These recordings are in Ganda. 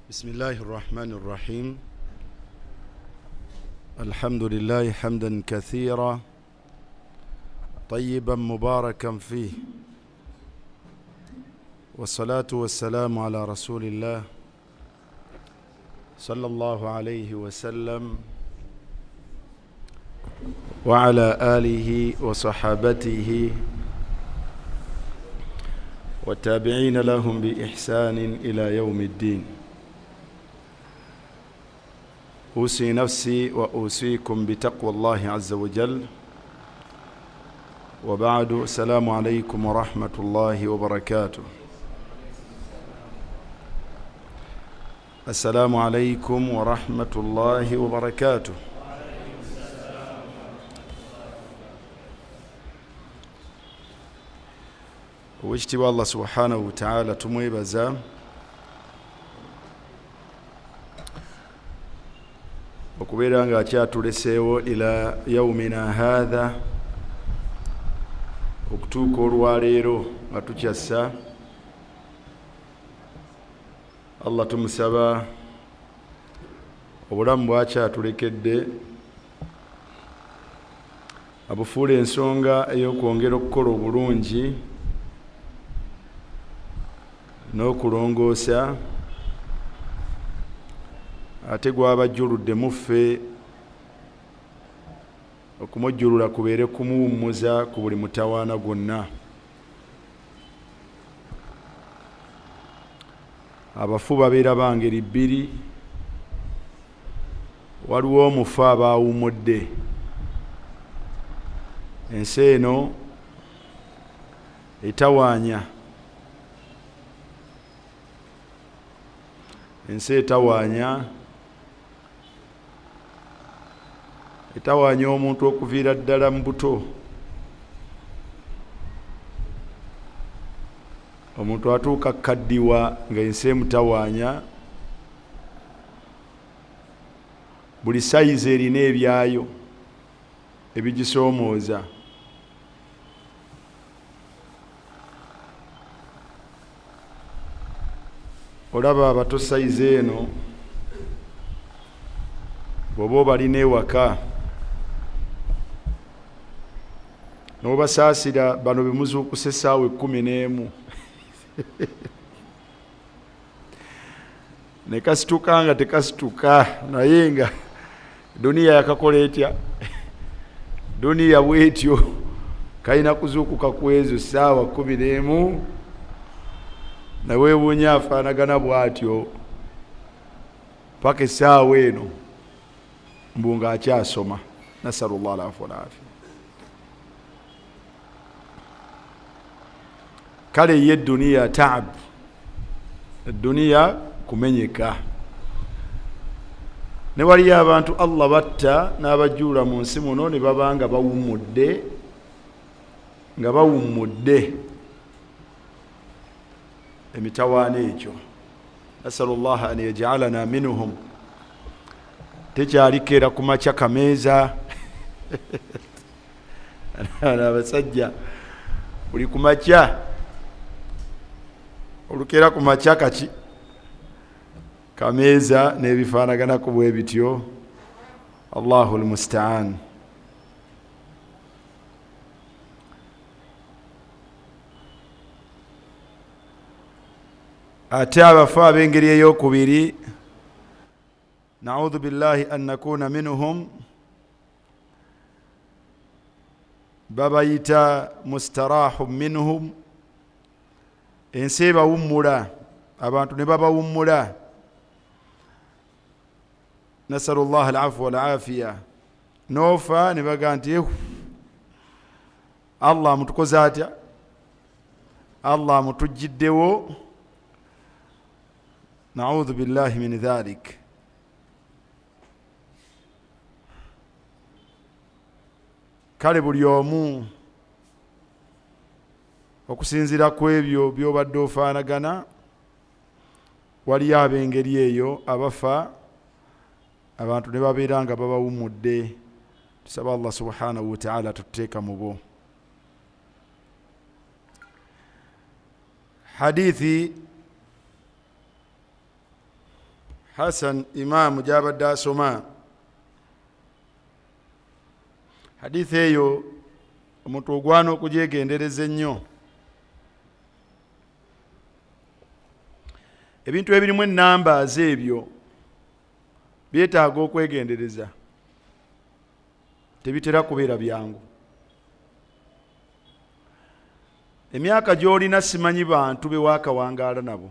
بسم الله الرحمن الرحيم. الحمد لله حمدا كثيرا طيبا مباركا فيه، والصلاة والسلام على رسول الله صلى الله عليه وسلم وعلى آله وصحابته والتابعين لهم بإحسان إلى يوم الدين. أوصي نفسي وأوصيكم بتقوى الله عز وجل، وبعد. السلام عليكم ورحمة الله وبركاته. السلام عليكم ورحمة الله وبركاته. واشتوى الله سبحانه وتعالى tumwebaza okubeera nga akyatuleseewo ila yaumina hadha, okutuuka olwaleero nga tukyassa. Allah tumusaba obulamu bwakyatulekedde abufuula ensonga ey'okwongera okukola obulungi n'okulongoosa, ate gwabajjuludde muffe okumujjulula kubeere kumuwummuza ku buli mutawaana gwonna. Abafu babeera ba ngeri bbiri. Waliwo omufu abaawummudde. Ensi eno etawaanya, ensi etawaanya omuntu okuviira ddala mu buto. Omuntu atuuka kaddiwa nga ensi emutawaanya. Buli sayizi erina ebyayo ebigisoomooza. Olaba abato sayizi eno bw'oba obalina ewaka n'obasaasira bano bemuzuukuse essaawa 11 ne kasituka nga tekasituka, naye nga duniya yakakola etya? Duniya bwetyo kalina kuzuukuka ku ezo essaawa 11, naweewuunya afaanagana bw'atyo paka essaawa eno mbu nga akyasoma. Nasalullah alafwa alafia. Kale ye duniya taab, duniya kumenyeka. Ne waliyo abantu Allah batta n'abajuula mu nsi muno ne baba nga bawummudde emitawaana egyo. Nasalullah an yaj'alana minhum. Tekyalikera ku makya kameeza abasajja buli ku makya olukera ku makya kaki kameeza n'ebifaanaganako bwe bityo. Allahu almusta'an. Ate abafu ab'engeri ey'okubiri, na'udhu billahi an nakuna minhum, babayita mustarahun minhum. Ensi ebawummula, abantu ne babawummula. Nasalullah alafwa walafiya. Noofa ne baga nti Allah amutukoze atya? Allah amutujjiddewo. Na'udhu billahi min dhalik. Kale buli omu okusinziira ku ebyo by'obadde ofaanagana, waliyo ab'engeri eyo abafa abantu ne babeera nga babawummudde. Tusaba Allah subhanahu wa ta'ala tuteeka mu bo. Hadithi Hasan Imam gyabadde asoma hadithi eyo omuntu ogwana okugyegendereza ennyo. Ebintu ebirimu ennambaazi ebyo byetaaga okwegendereza, tebitera kubeera byangu. Emyaka gy'olina simanyi bantu bewaakawangaala nabo.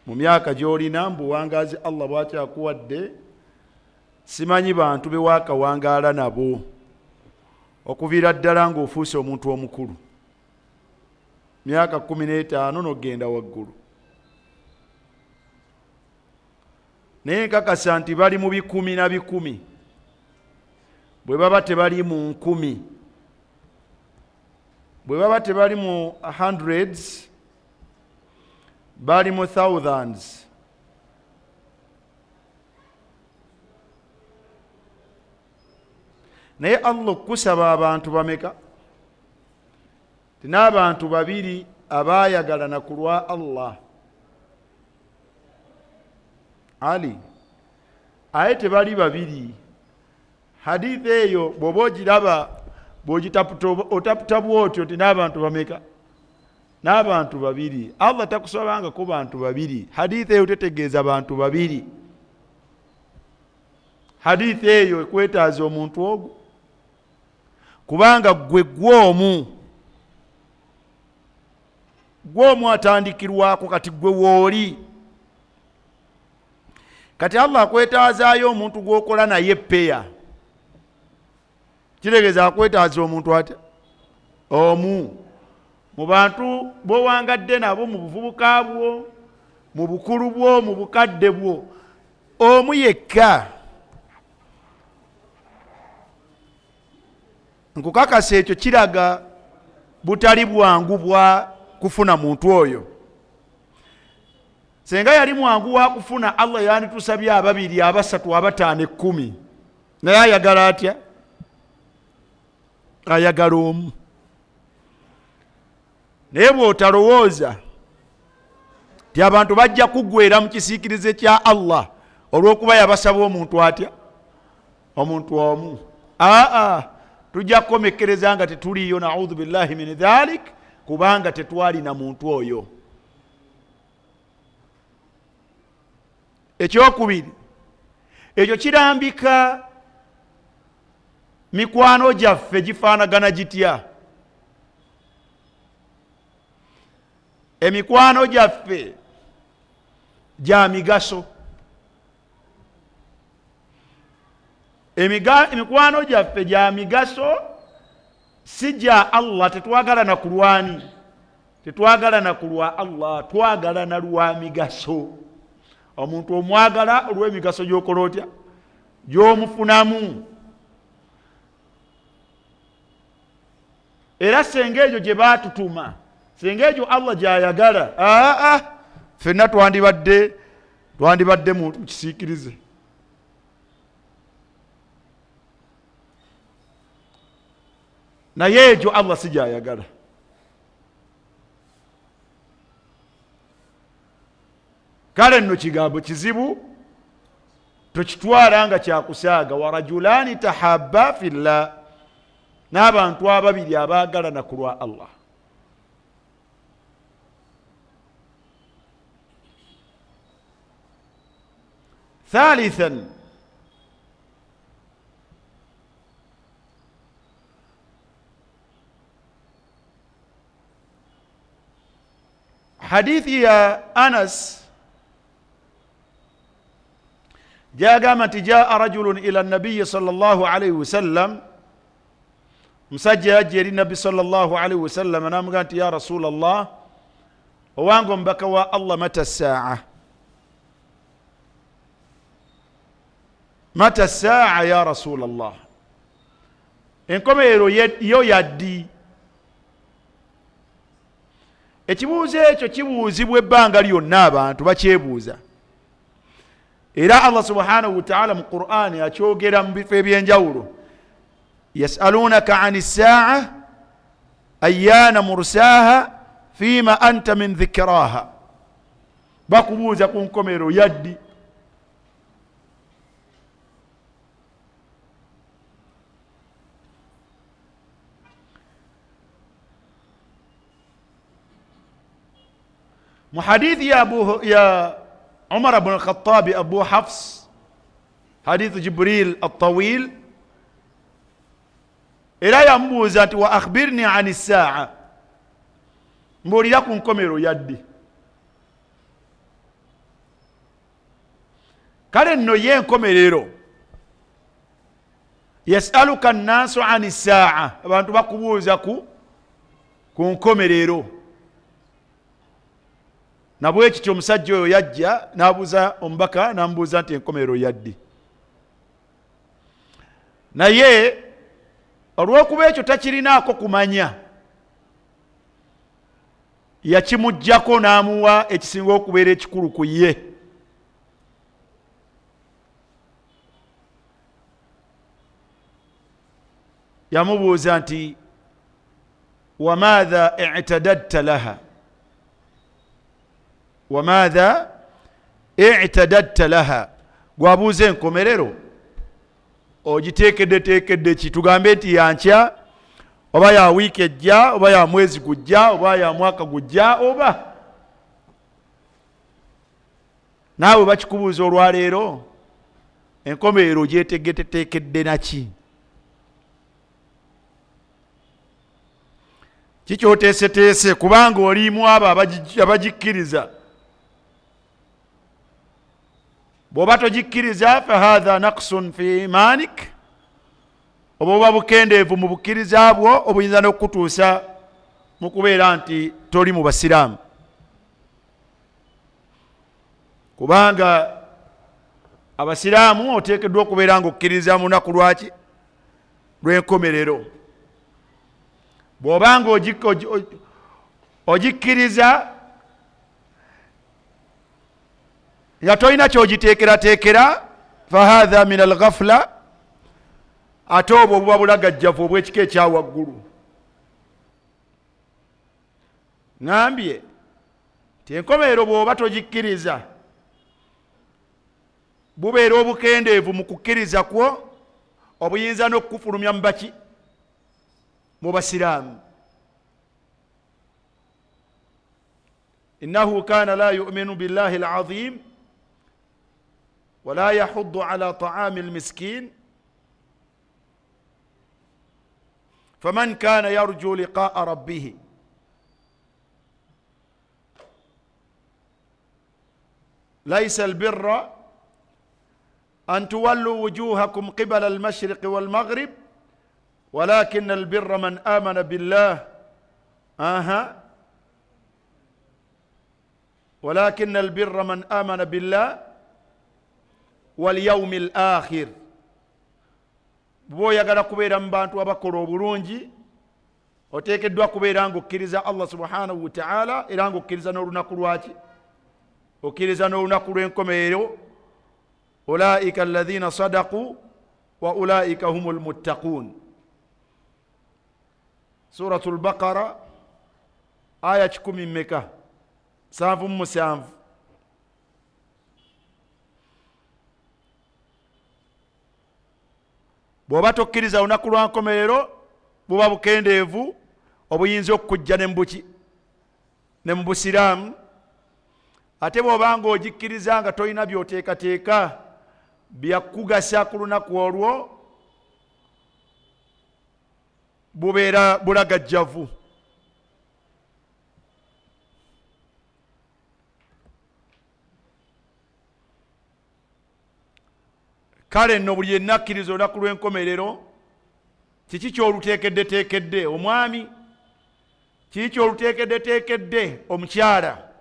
Mu myaka gy'olina mbuwangaazi Allah bw'akyakuwadde, simanyi bantu bewaakawangaala nabo okuviira ddala ng'ofuuse omuntu omukulu, myaka 15 n'ogenda waggulu. Naye nkakasa nti bali mu 10 na 10, bwe baba tebali mu 10, bwe baba tebali mu hundreds, bali mu thousands. Naye Allah okusaba abantu bameka? N'abantu 2 abaayagalana ku lwa Allah. Ali aye tebali 2. Hadithi eyo bw'oba ogiraba bw'ogitaputa bw'otyo ti n'abantu bameka? N'abantu 2. Allah takusabanga ku bantu 2. Hadithi eyo tetegeeza bantu 2. Hadithi eyo ekwetaaza omuntu ogwo, kubanga gwe gwomu atandikirwako kati gwe wooli. Kati Allah akwetaazaayo omuntu gw'okola naye peya. Kiregeeza akwetaaza omuntu atya? Omu. Mu bantu b'owangadde nabo mu buvubuka bwo, mu bukulu bwo, mu bukadde bwo, omu yekka. Nkukakasa ekyo kiraga butali bwangu bwa kufuna muntu oyo. Senga yali mwangu wa kufuna, Allah yanditusabye 2, 3, 5, 10. Naye ayagala atya? Ayagala omu. Naye bw'otalowooza ti abantu bajja kuggweera mu kisiikirize kya Allah olw'okuba yabasaba omuntu atya? Omuntu omu. Tujja kukomekereza nga tetuliyo, na'udhu billahi min dhalik, kubanga tetwali na muntu oyo. Ekyokubiri, ekyo kirambika mikwano gyaffe gifaanagana gitya? Emikwano gyaffe gya migaso. Emikwano gyaffe gya migaso, si gya Allah. Tetwagalana ku lwani? Tetwagalana ku lwa Allah, twagalana lwa migaso. Omuntu omwagala olw'emigaso gy'okola otya? Gy'omufunamu. Era senga egyo gye baatutuma, senga egyo Allah gy'ayagala, ffenna twandibadde mu kisiikirize. Naye egyo Allah si gy'ayagala. Kale nno kigambo kizibu, tokitwala nga kyakusaaga. Warajulani tahabba fillah, n'abantu 2 abaagalana ku lwa Allah. Thalithan, hadithi ya Anas jagama nti jaa rajulun ila nabiyyi sallallahu alayhi wasallam, musajja yajja eri nabbi sallallahu alayhi wasallam n'amugamba nti ya Rasulallah, owange omubaka wa Allah, mata saa? Mata saa ya Rasulallah, enkomerero yo yaddi? Ekibuuzo ekyo kibuuzibwa ebbanga lyonna, abantu bakyebuuza. Era Allah subhanahu wa ta'ala mu Qur'ani akyogera mu bifo ebyenjawulo. Yasalunaka ani saa ayyana mursaha fima anta min dhikraha. bakubuuza ku nkomero yaddi. mu hadithi ya Umar ibn al-Khattab Abu Hafs, hadithu Jibril at-tawil, era yamubuuza nti wa akhbirni ani saa, mbuulira ku nkomero yaddi. Kale nno ye enkomerero, yasaluka nnaasu ani saa, abantu bakubuuza ku nkomerero. Nabwe kityo omusajja oyo yajja n'abuuza omubaka, n'amubuuza nti enkomerero yaddi. Naye olw'okuba ekyo takirinaako kumanya, yakimuggyako n'amuwa ekisinga okubeera ekikulu ku ye. Yamubuuza nti wamaadha i'tadadta laha, wamaadha i'tadadta laha, gwabuuza enkomerero ogiteekedde ki? Tugambe nti yankya, oba ya wiiki ejja, oba ya mwezi gujja, oba ya mwaka gujja, oba naawe bakikubuuza olwaleero enkomerero ogyetegeteteekedde naki? Kikyoteeseteese kubanga olimu abo abagikkiriza. Bw'oba togikkiriza fahatha naqsun fi imanik, oba bukendeevu mu bukkiriza bwo obuyinza n'okutuusa mu kubeera nti toli mu basiraamu. Kubanga abasiraamu oteekeddwa okubeera nga okkiriza mu lunaku lwaki? Lw'enkomerero. Bw'oba nga ogikkiriza nga tolina kyogiteekerateekera, fahatha min alghafla, ate obwo obuba bulagajjavu obw'ekika ekyawaggulu. Ngambye ti enkomerero bw'oba togikkiriza, bubeera obukendeevu mu kukkiriza kwo obuyinza n'okukufulumya mu baki? Mu basiraamu. Innahu kana la yu'minu billahi al-azim ولا يحض على طعام المسكين فمن كان يرجو لقاء ربه ليس البر أن تولوا وجوهكم قبل المشرق والمغرب ولكن البر من آمن بالله ولكن البر من آمن بالله واليوم الآخر. bw'oyagala kubeera mu bantu abakola obulungi oteekeddwa kubeera ng'okkiriza Allah subhanahu wa ta'ala, era ng'okkiriza n'olunaku lwaki? Okkiriza n'olunaku lw'enkomerero. Ulaika alladhina sadaqu wa ulaika humul muttaqun. Suratul Baqara aya 10 mmeka? 77. Bw'oba tokkiriza olunaku lwa nkomerero buba bukendeevu obuyinza okukujja ne mu busiraamu. Ate bw'oba nga ogikkiriza nga tolina by'oteekateeka byakugasa ku lunaku olwo, bubeera bulagajjavu. Kale nno buli yenna akkiriza olunaku lw'enkomerero, kiki ky'oluteekeddeteekedde omwami? Kiki ky'oluteekeddeteekedde omukyala?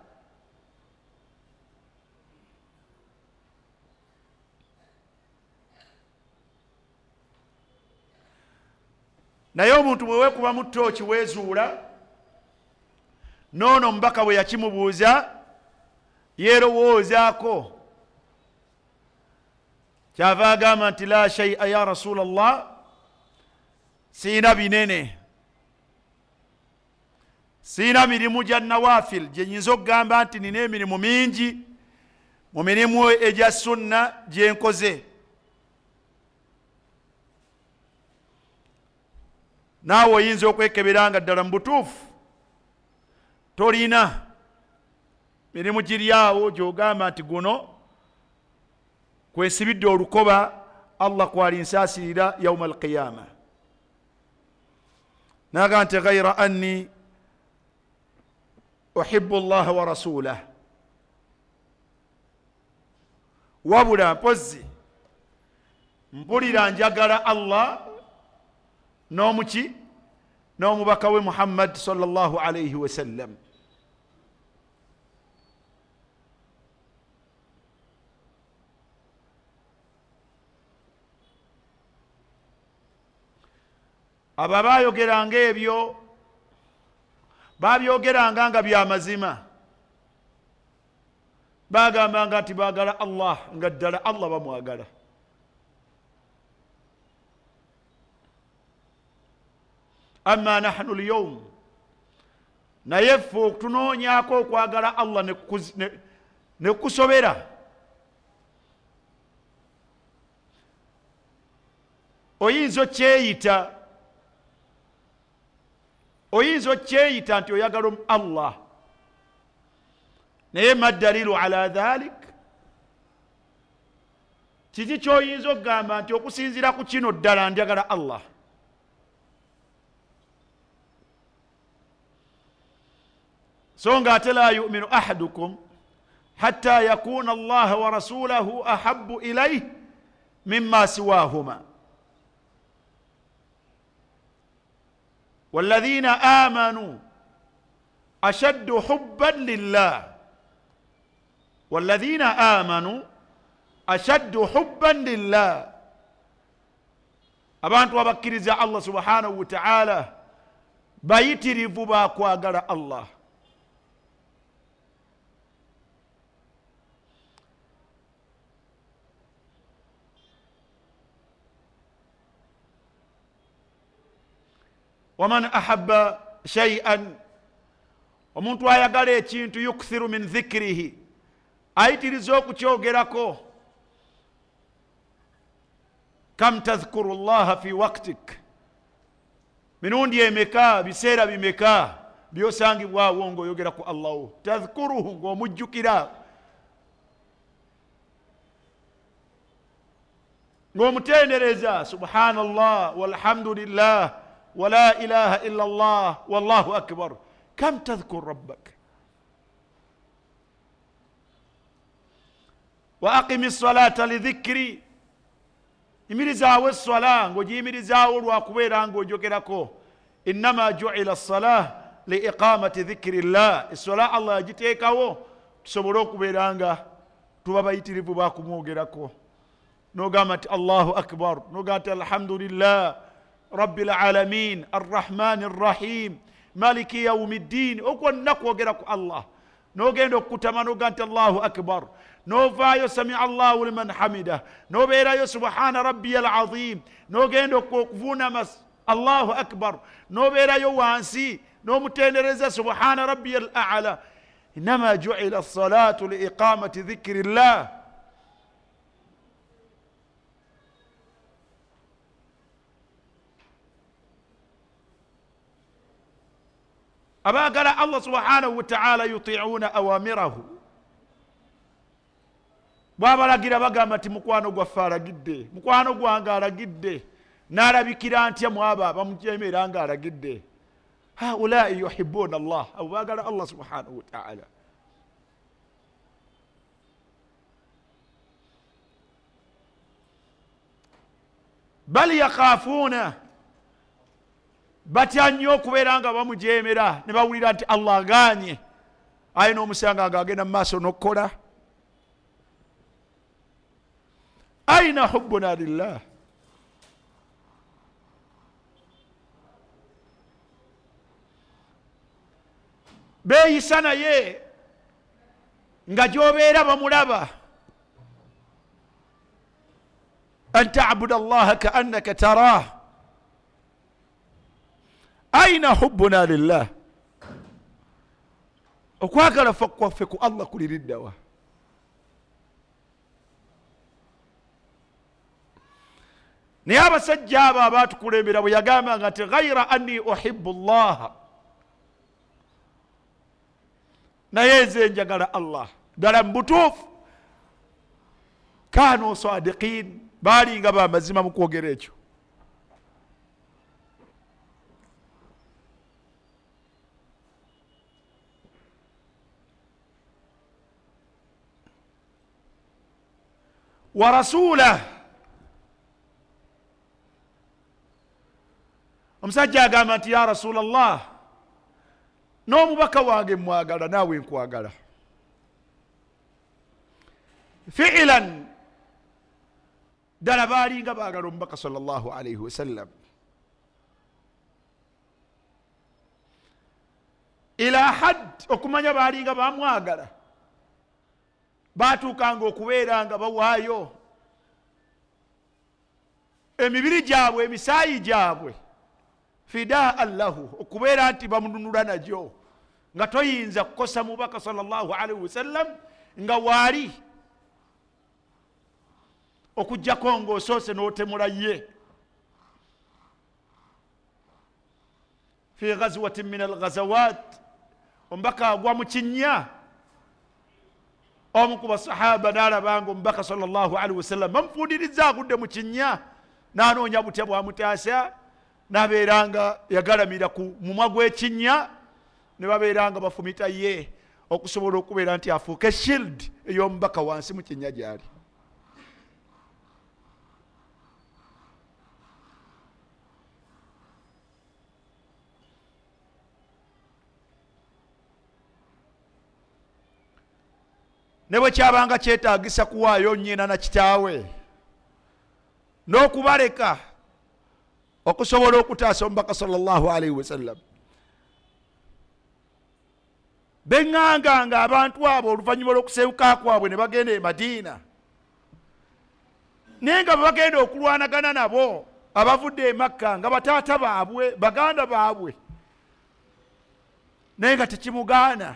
Naye omuntu bwe weekuba mu ttooki weezuula, noono omubaka bwe yakimubuuza yeerowoozaako, kyava agamba nti la shay'a ya Rasulallah, siina binene, siina mirimu gya nawafil gye nyinza okugamba nti nina emirimu mingi mu mirimu egya sunna gye nkoze. Naawe oyinza okwekebera nga ddala mu butuufu tolina mirimu giri awo gy'ogamba nti guno kwesibidde olukoba Allah kwalinsaasirira yawma alqiyama. Naga nti ghayra anni uhibbu allaha wa rasulah, wabula mpozi mpulira njagala Allah n'omuki n'omubaka we Muhammad sallallahu alayhi wa sallam. Abo abaayogeranga ebyo babyogeranga nga bya mazima, bagambanga nti baagala Allah nga ddala Allah bamwagala. Amma nahnu al-yawm, naye ffe okutunoonyaako okwagala Allah ne kusobera, oyinza okyeyita nti oyagala Allah, naye ma dalilu ala dhalik, kiki kyoyinza okugamba nti okusinzira ku kino ddala njagala Allah? So nga ate la yu'minu ahadukum hatta yakuna Allah wa rasulahu ahabbu ilayhi mimma siwahuma. والذين آمنوا أشد حبا لله، والذين آمنوا أشد حبا لله. abantu abakkiriza Allah subhanahu wa ta'ala bayitirivu bakwagala Allah. ومن أحب شيئا، omuntu ayagala ekintu yukthiru min dhikrihi, ayitiriza okukyogerako. Kam tadhkuru Allah fi waqtik, mirundi emeka, biseera bimeka byosangibwawo ng'oyogera ku Allah, tadhkuruhu ng'omujjukira, ng'omutendereza subhanallah walhamdulillah ولا إله إلا الله والله أكبر. كم تذكر ربك؟ وأقم الصلاة لذكري، imirizawo الصلاة ng'ogiyimirizawo lwakubeera ng'ojogerako. إنما جعل الصلاة لإقامة ذكر الله، الصلاة Allah yagiteekawo tusobole okubeera nga tuba bayitirivu bakumwogerako. N'ogamba nti Allahu akbar, n'ogamba nti alhamdulillah رب العالمين الرحمن الرحيم مالك يوم الدين. okwo kwogeraku Allah, n'ogenda okutama n'ogamba nti Allahu akbar, n'ovaayo sami Allahu liman hamida, n'obeerayo subhana rabbiyal azim, n'ogenda okuvunama Allahu akbar, n'obeerayo wansi n'omutendereza subhana rabbiyal a'la. إنما جعل الصلاة لإقامة ذكر الله. abaagala Allah subhanahu wa ta'ala yuti'una awamirahu, bwabalagira bagamba nti mukwano gwaffe alagidde, mukwano gwange alagidde, n'alabikira ntya mwaba bamujemera nga alagidde. haulai yuhibbuna Allah, abo baagala Allah subhanahu wa ta'ala. bal yakhafuna, batya nnyo okubeera nga bamujemera ne bawulira nti Allah agaanye, ayina omusanga nga agenda mu maaso n'okkola. aina hubbuna lillah, beeyisa naye nga gy'obeera bamulaba. an ta'buda allaha ka'annaka taraah. aina hubbuna lillah, okwagala kwaffe ku Allah kuliriddawa? naye abasajja abo abaatukulembera bwe yagambanga nti ghayra anni uhibbu llaha, naye nze njagala Allah, ddala mubutuufu, kaanu sadiqin, baalinga bamazima mu kwogera ekyo. wa rasulah, omusajja agamba nti ya rasulallah, n'omubaka wange mwagala naawe nkwagala. fiilan, ddala baalinga baagala omubaka sallallahu alaihi wasallam. ila had, okumanya baalinga bamwagala, baatuukanga okubeera nga bawaayo emibiri gyabwe, emisaayi gyabwe, fidaan lahu, okubeera nti bamununula nagyo, nga toyinza kukosa mubaka sallallahu alaihi wasallam nga waali okujjako ng'osoose n'otemula ye. fi ghazwatin min alghazawat, omubaka agwa mu kinnya, omu ku basahaba n'alabanga omubaka sallallahu alaihi wasallam bamufuudiriza agudde mu kinnya, n'anoonya butya bwamutaasa, n'abeeranga yagalamira ku mumwa gw'ekinnya, ne babeeranga bafumita ye okusobola okubeera nti afuuka shield ey'omubaka wansi mu kinnya gyali. ne bwe kyabanga kyetaagisa kuwaayo nnyina na kitaawe n'okubaleka okusobola okutaasa omubaka sallallahu alaihi wasallam, beŋŋanganga abantu abo oluvannyuma lw'okuseewuka kwabwe ne bagenda e Madiina, naye nga bagenda okulwanagana nabo abavudde e Makka nga bataata baabwe, baganda baabwe, naye nga tekimugaana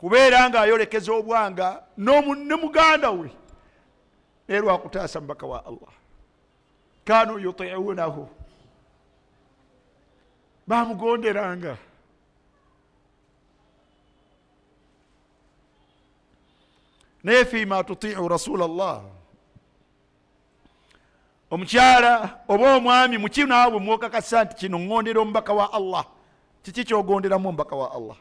kubeera nga ayolekeza obwanga ne muganda we, naye lwakutaasa mubaka wa Allah. Kaanu yutiunahu, bamugonderanga. naye fima tutiu rasulallah, omukyala oba omwami muki naawe mwokakasa nti kino ŋŋondera omubaka wa Allah, kiki kyogonderamu omubaka wa Allah?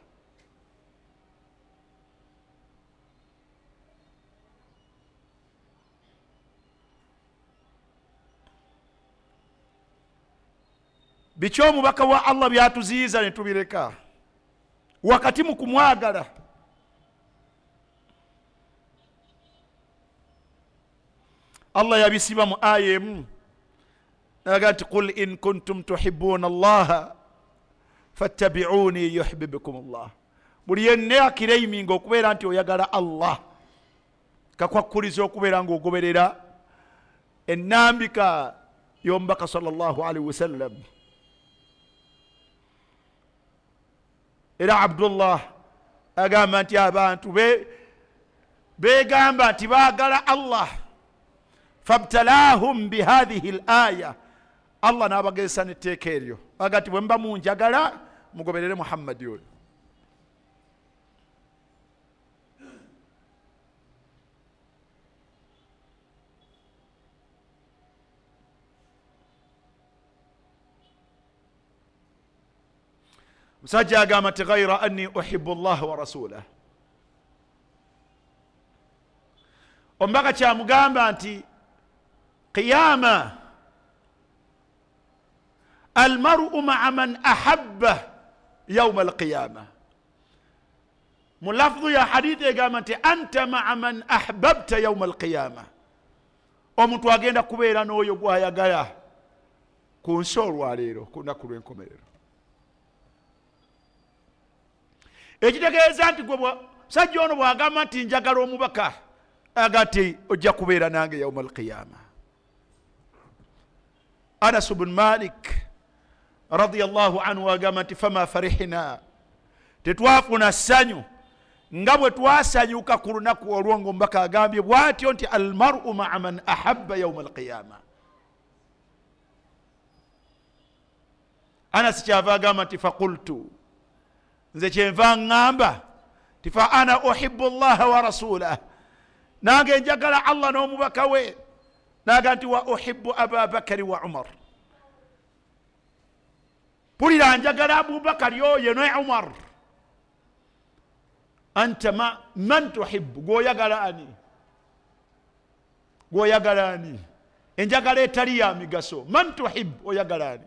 biki omubaka wa Allah byatuziyiza ne tubireka wakati mu kumwagala? Allah yabisiba mu aya emu naga nti qul in kuntum tuhibbuna allaha fattabi'uni yuhibbukum Allah. buli yenna akireiminga okubeera nti oyagala Allah, kakwakuliza okubeera nga ogoberera ennambika y'omubaka sallallahu alaihi wasallam. era Abdullah agamba nti abantu begamba nti baagala Allah, fabtalahum bihadhihi al-aya, Allah n'abagezesa n'etteeka eryo, aga nti bwe muba munjagala mugoberere Muhammadi oyo. musajja agamba nti ghayra anni uhibbu Allah wa rasulah, omubaka kyamugamba nti qiyama almaru maa man ahabba yauma alqiyama. mu lafdhu ya hadithi egamba nti anta maa man ahbabta yauma alqiyama, omuntu agenda kubeera n'oyo gwayagala ku nsi olwaleero, ku lunaku lw'enkomerero. ekitegeeza nti gwe musajja ono bwagamba nti njagala omubaka, aga nti ojja kubeera nange yauma alqiyama. Anas bin Malik radiyallahu anhu agamba nti fama farihna tetwafuna ssanyu nga bwe twasanyuka ku lunaku olwo ng'omubaka agambye bw'atyo nti almar'u ma'a man ahabba yawma alqiyama. Anasi kyava agamba nti faqultu, nze kyenva ngamba ti fa ana uhibbu allaha wa rasulah, nange njagala Allah n'omubaka we, naga nti wa uhibbu aba bakari wa umar. Pulira njagala Abubakari oyo ne Umar. Anta man tuhibbu, gwoyagala ani? Gwoyagala ani? Enjagala etali ya migaso. Man tuhibbu, oyagala ani?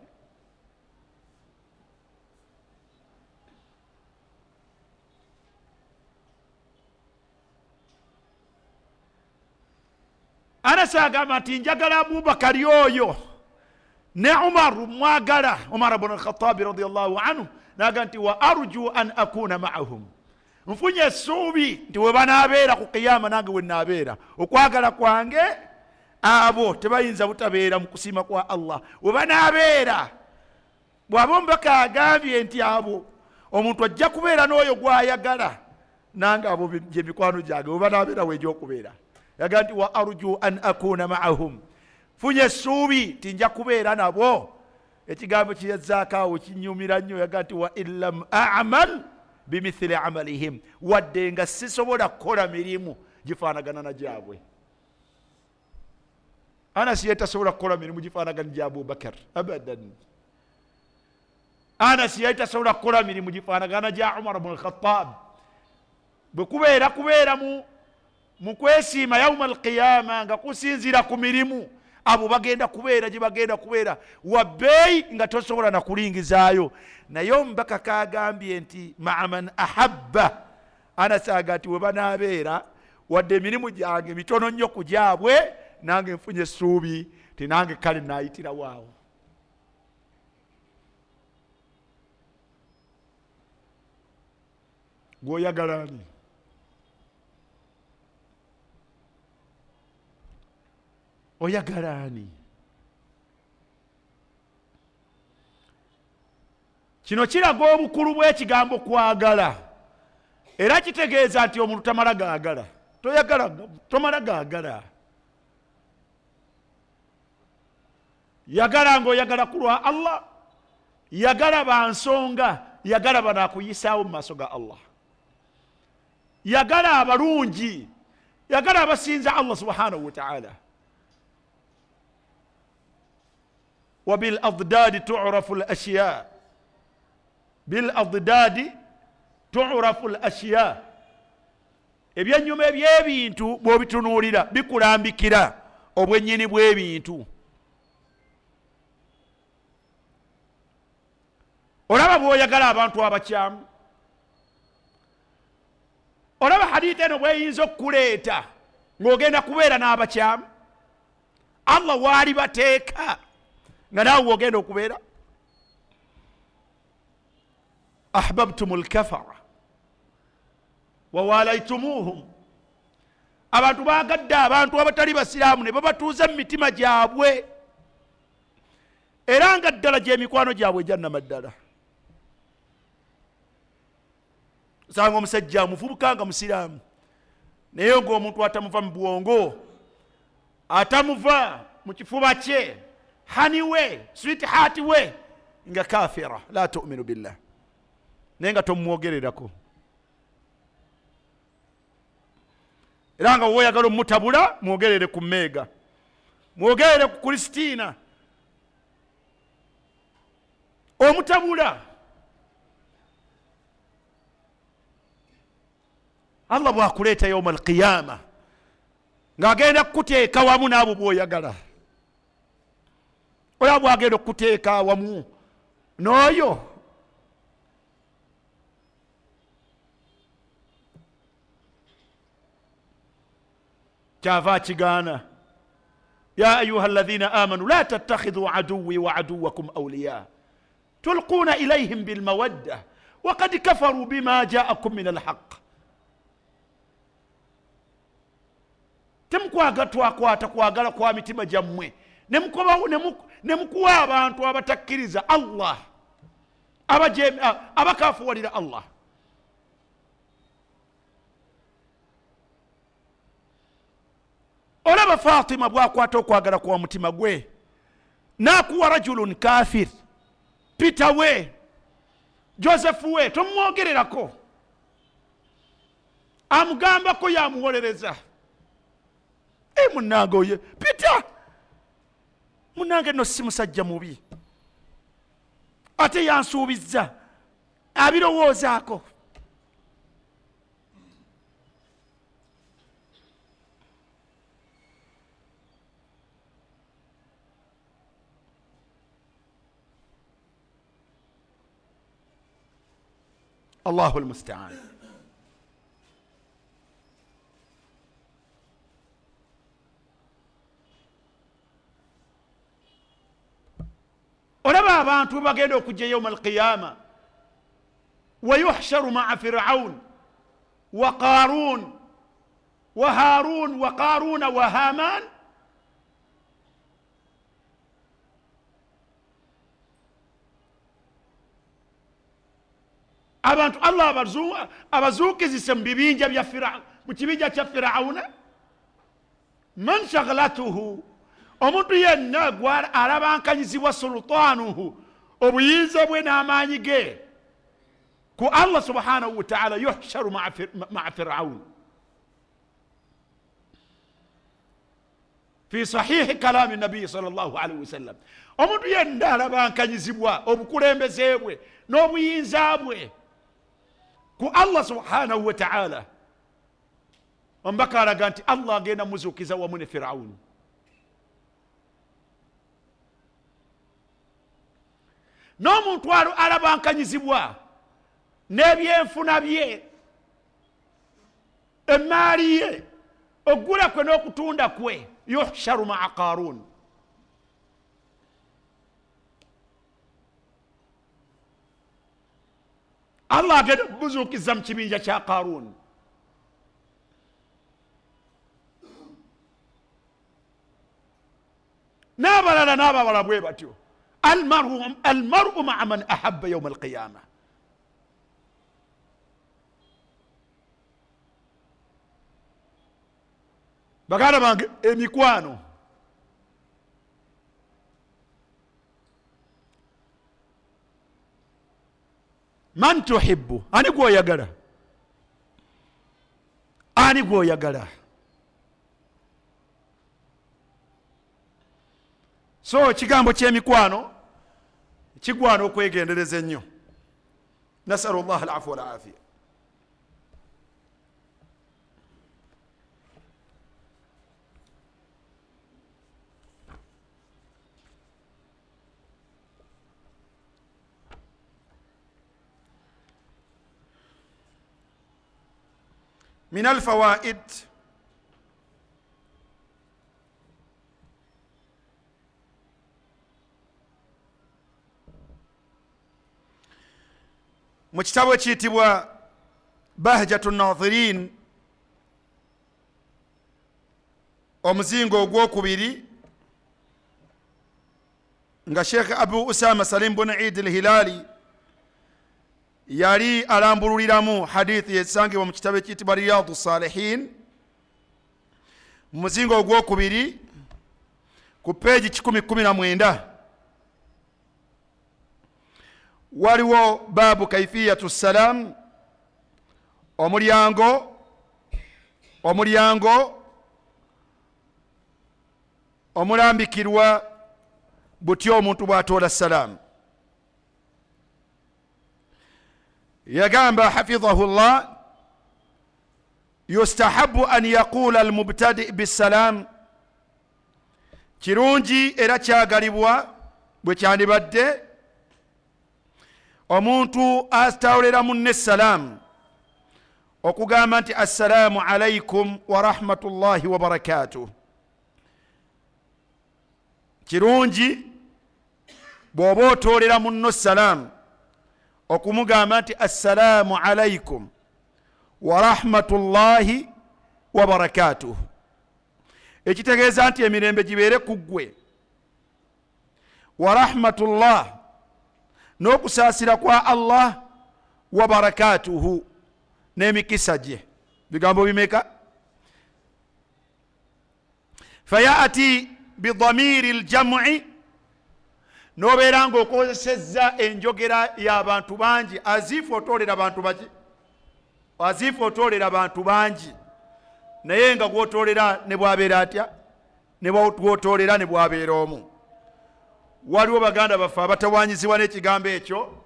Anas agamba nti njagala Abubakari oyo ne Umar mwagala. Umar ibn al-Khattab radiyallahu anhu naga nti wa arju an akuna ma'ahum, nfunye essuubi nti we banaabeera ku qiyama nange we naabeera. Okwagala kwange abo tebayinza butabeera mu kusiima kwa Allah we banaabeera. Bw'aba omubaka agambye nti abo omuntu ajja kubeera n'oyo gw'ayagala, nange abo gye mikwano gyange we banaabeera w'egy'okubeera. Yaga nti wa arju an akuna ma'ahum, funye essuubi nti nja kubeera nabo. Ekigambo kiyazzaako awo kinyumira nnyo. Yaga nti wa illam a'mal bimithili amalihim, wadde nga sisobola kukola mirimu gifaanagana na gyabwe. Anasi yetasobola kukola mirimu gifaanagana gya Abubakar abadan. Anasi yetasobola kukola mirimu gifaanagana gya Umar ibn al-Khattab. Bwe kubeera mu kwesiima yawma alqiyama nga kusinzira ku mirimu, abo bagenda kubeera gye bagenda kubeera wabbeeyi nga tosobola na kulingizaayo. Naye omubaka kagambye nti ma'a man ahabba, anasaga nti we banaabeera wadde emirimu gyange mitono nnyo ku gyabwe, nange nfunye essuubi ti nange kale naayitira waawo. Gwoyagala ani? Oyagala ani? Kino kiraga obukulu bw'ekigambo kwagala, era kitegeeza nti omuntu tamala gaagala. Tomala gaagala. Yagala ng'oyagala kulwa Allah, yagala bansonga, yagala banaakuyisaawo mu maaso ga Allah, yagala abalungi, yagala abasinza Allah subhanahu wa ta'ala. وبالأضداد تعرف الأشياء، بالأضداد تعرف الأشياء. Ebyannyuma eby'ebintu bw'obitunuulira bikulambikira obwennyini bw'ebintu. Olaba bw'oyagala abantu abakyamu, olaba hadithi eno bw'eyinza okukuleeta ng'ogenda kubeera n'abakyamu. Allah waali bateeka nga naawe ogenda okubeera. ahbabtum alkafara wawalaitumuhum, abantu bagadde abantu abatali basiraamu ne babatuuza mu mitima gyabwe, era nga ddala gy'emikwano gyabwe ejjannama ddala. Osanga omusajja amuvubuka nga musiraamu, naye ng'omuntu atamuva mu bwongo, atamuva mu kifuba kye, hani we, sweetheart we, nga kafira la tu'minu billah, naye nga tomwogererako. Era nga woyagala omutabula, mwogerere ku Meega, mwogerere ku Kristiina. Omutabula Allah bw'akuleeta yawma alqiyama ng'agenda kukuteeka wamu n'abo bw'oyagala, oyo bw'agenda okukuteeka wamu n'oyo kyava kigaana. Ya ayuha alladhina amanu la tattakhidhu aduwwi wa aduwwakum awliya tulquna ilayhim bilmawadda wa qad kafaru bima ja'akum min alhaq. Temukwakwata kwagala kwa mitima gyammwe ne mukuwa abantu abatakkiriza Allah, abakafuwalira Allah. olaba Fatima bwakwata okwagala kwa mutima gwe nakuwa rajulun kafir Peter we Joseph we tomwogererako amugamba ko yamuwolereza munange oye Peter munange no si musajja mubi ate yansuubizza abirowoozaako Allahu almusta'an. olaba abantu bagenda okujja yawm alqiyama ويحشر مع فرعون وقارون وهارون وقارون وهامان abantu Allah abazuukizise mu bibinja bya Firaun mu kibinja kya Firawuna man shaghlatuhu omuntu yenna gwa alabankanyizibwa sultanuhu obuyinza bwe n'amaanyi ge ku Allah subhanahu wa ta'ala yuhsharu ma'a Firaun fi sahih kalam an-nabi sallallahu alayhi wa sallam omuntu yenna alabankanyizibwa obukulembeze bwe n'obuyinza bwe ku Allah subhanahu wa ta'ala ombaka alaga nti Allah agenda muzuukiza wamu ne Firaun n'omuntu alabankanyizibwa n'ebyenfuna bye emaali ye ogula kwe n'okutunda kwe yuhsharu ma'a Qarun Allah agenda muzuukiza mu kibinja kya Qarun n'abalala bwe batyo almar'u ma'a man ahabba yawm alqiyama baganda bange emikwano man tuhibbu ani gwoyagala so kigambo ky'emikwano kigwana okwegendereza ennyo nasalu Allah al-afwa wal-afiya من الفوائد mu kitabo ekiyitibwa Bahjatu Nadhirin omuzingo ogwokubiri nga Sheikh Abu Usama Salim bin Eid al-Hilali yali alambululiramu hadithi esangibwa mu kitabo ekiyitibwa Riyadu Salihin mu muzingo ogwokubiri ku peegi 119 waliwo babu kaifiyatu salam omulyango omulambikirwa butyo omuntu bw'atoola salamu yagamba hafidhahu Allah yustahabu an yaqula almubtadi bisalam kirungi era kyagalibwa bwe kyandibadde omuntu astawulira munne salamu okugamba nti assalamu alaikum wa rahmatullahi wa barakatuh kirungi bw'oba otoolera munno salamu okumugamba nti assalamu alaikum wa rahmatullahi wa barakatuh ekitegeeza nti emirembe gibeere ku ggwe wa rahmatullah n'okusaasira kwa Allah wa barakatuhu n'emikisa gye bigambo bimeka fayati bidhamiri aljam'i nobeera ng'okozesezza enjogera y'abantu bangi azifu otolera bantu baki azifu otolera bantu bangi naye nga gwotolera ne bwabeera atya ne gwotolera ne bwabeera omu. Waliwo baganda baffe abatawanyizibwa n'ekigambo ekyo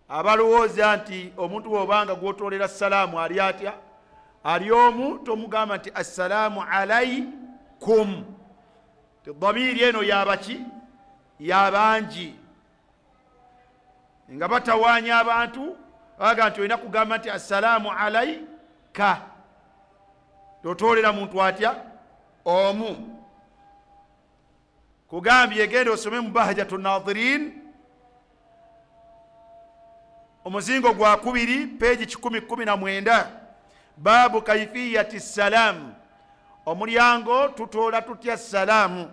abalowooza nti omuntu bw'obanga gwotolera salaamu ali atya ali omu, tomugamba nti assalaamu alaikum. Dhamiri eno yabaki yabangi nga batawanya abantu aga nti olina kugamba nti assalaamu alaika, totolera muntu atya omu. Kugambye genda osome mu Bahjatu Nadhirin omuzingo gwa 2 peji 119 baabu kaifiyati salam, omulyango tutola tutya salaamu.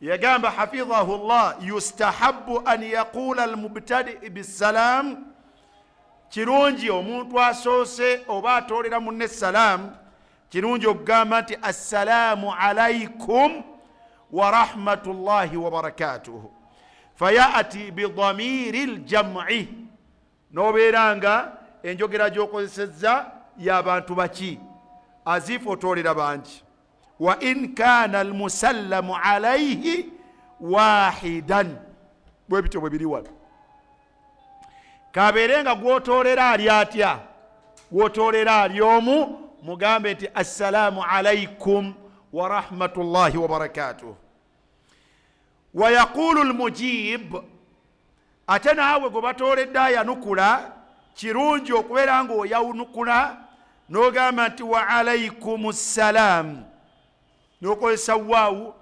Yagamba hafidhahu Allah yustahabbu an yaqula almubtadi bisalam, kirungi omuntu asoose oba atolera munne salaam kirungi okugamba nti assalaamu alaikum wa rahmatullahi wa barakatuhu. Fayati bidhamiri aljam'i, nobeeranga enjogera gy'okozesezza y'abantu baki azifu otolera bangi. Wa in kana almusallamu alayhi wahidan, bwe bityo bwe biri wano. Kabeerenga gwotolera ali atya gwotolera ali omu, mugambe nti assalaamu alaikum wa rahmatullahi wa barakatuh. Wa yaqulu almujib, ate naawe gwe batoledde ayanukula kirungi okubeera ng'oyanukula n'ogamba nti wa alaikum salaam, n'okozesa waawu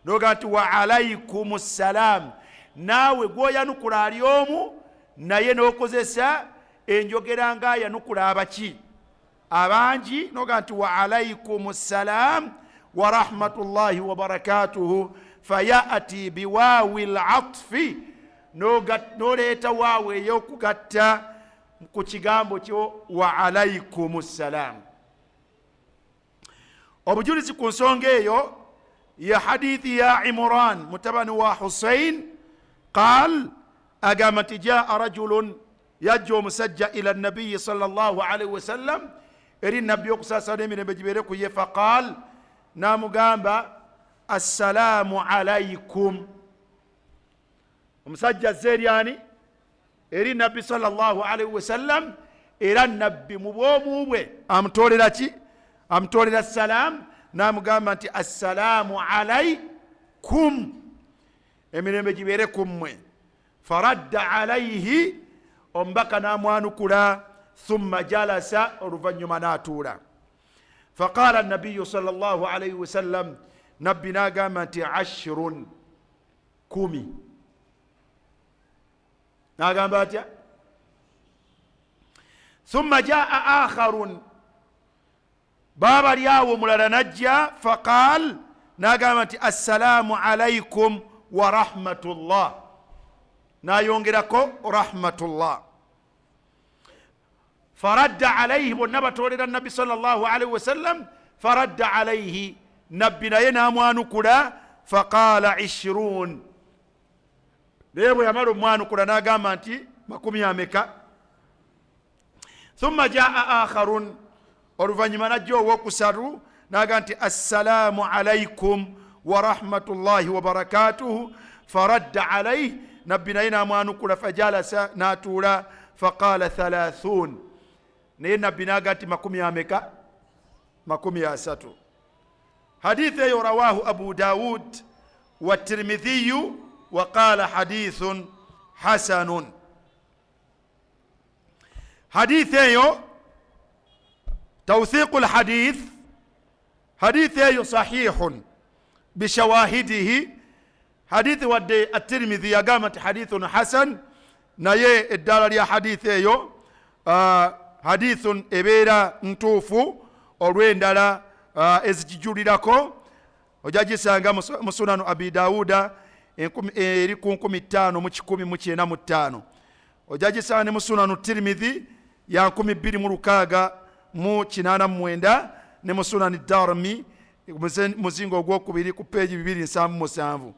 n'ogamba nti wa alaikum salaam. Naawe gw'oyanukula ali omu, naye n'okozesa enjogera ng'ayanukula abaki abangi, n'ogamba nti wa alaikum salaam wa rahmatullahi wa barakatuhu. Fayati biwaawi alatfi, noleeta waawu ey'okugatta ku kigambo kyo wa alaikum salaam. Obujulizi ku nsonga eyo ya hadithi ya Imran mutabani wa Husayn qaal, agamba nti jaa rajulun, yajja omusajja ila nabiyi sallallahu alaihi wasallam, eri nabbi okusaasana n'emirembe gibeere ku ye. Faqaal, namugamba assalaamu alaikum. Omusajja azze eri ani? Eri nabbi sallallahu alaihi wasallam, era nabbi mu bwomu bwe amutolera ki? Amutolera salaam, namugamba nti assalaamu alaikum, emirembe gibeere ku mmwe. Faradda alaihi, omubaka namwanukula. Thumma jalasa, oluvannyuma n'atuula. Faqaala nabiyu sallallahu alaihi wasallam, nabbi n'agamba nti ashrun, 10. N'agamba atya? Thumma jaa akharun, baba lyawo mulala najja. Faqaal, n'agamba nti assalaamu alaikum wa rahmatullah, n'ayongerako rahmatullah. Faradda alayhi, bonna batolera nabbi sallallahu alaihi wasallam. Faradda alayhi, nabbi naye namwanukula. Faqaala 20, naye bwe yamala omwanukula n'agamba nti 10. Thumma jaa akharun, oluvannyuma najja ow'okusatu n'agamba nti assalaamu alaikum wa rahmatullahi wa barakatuhu. Faradda alayhi, nabbi naye namwanukula. Fajalasa, n'atuula. Faqaala 30, naye nabbi n'agamba nti 30. Hadithi eyo rawahu Abu Dawud wa Tirmidhiyu wa qala hadithun hasanun. Hadithi eyo tawthiqu alhadith, hadithi eyo sahihun bishawahidihi. Hadithi wadde at-Tirmidhi yagamba nti hadithun hasan, naye eddala lya hadithi eyo hadithun ebeera ntuufu olw'endala ezigijulirako. Ojja gisanga mu sunanu Abi Dawuda eri ku 5195. Ojja gisanga ne mu sunanu Tirmidhi ya 2689 ne mu sunanu Darimi muzingo ogwokubiri ku peegi 277.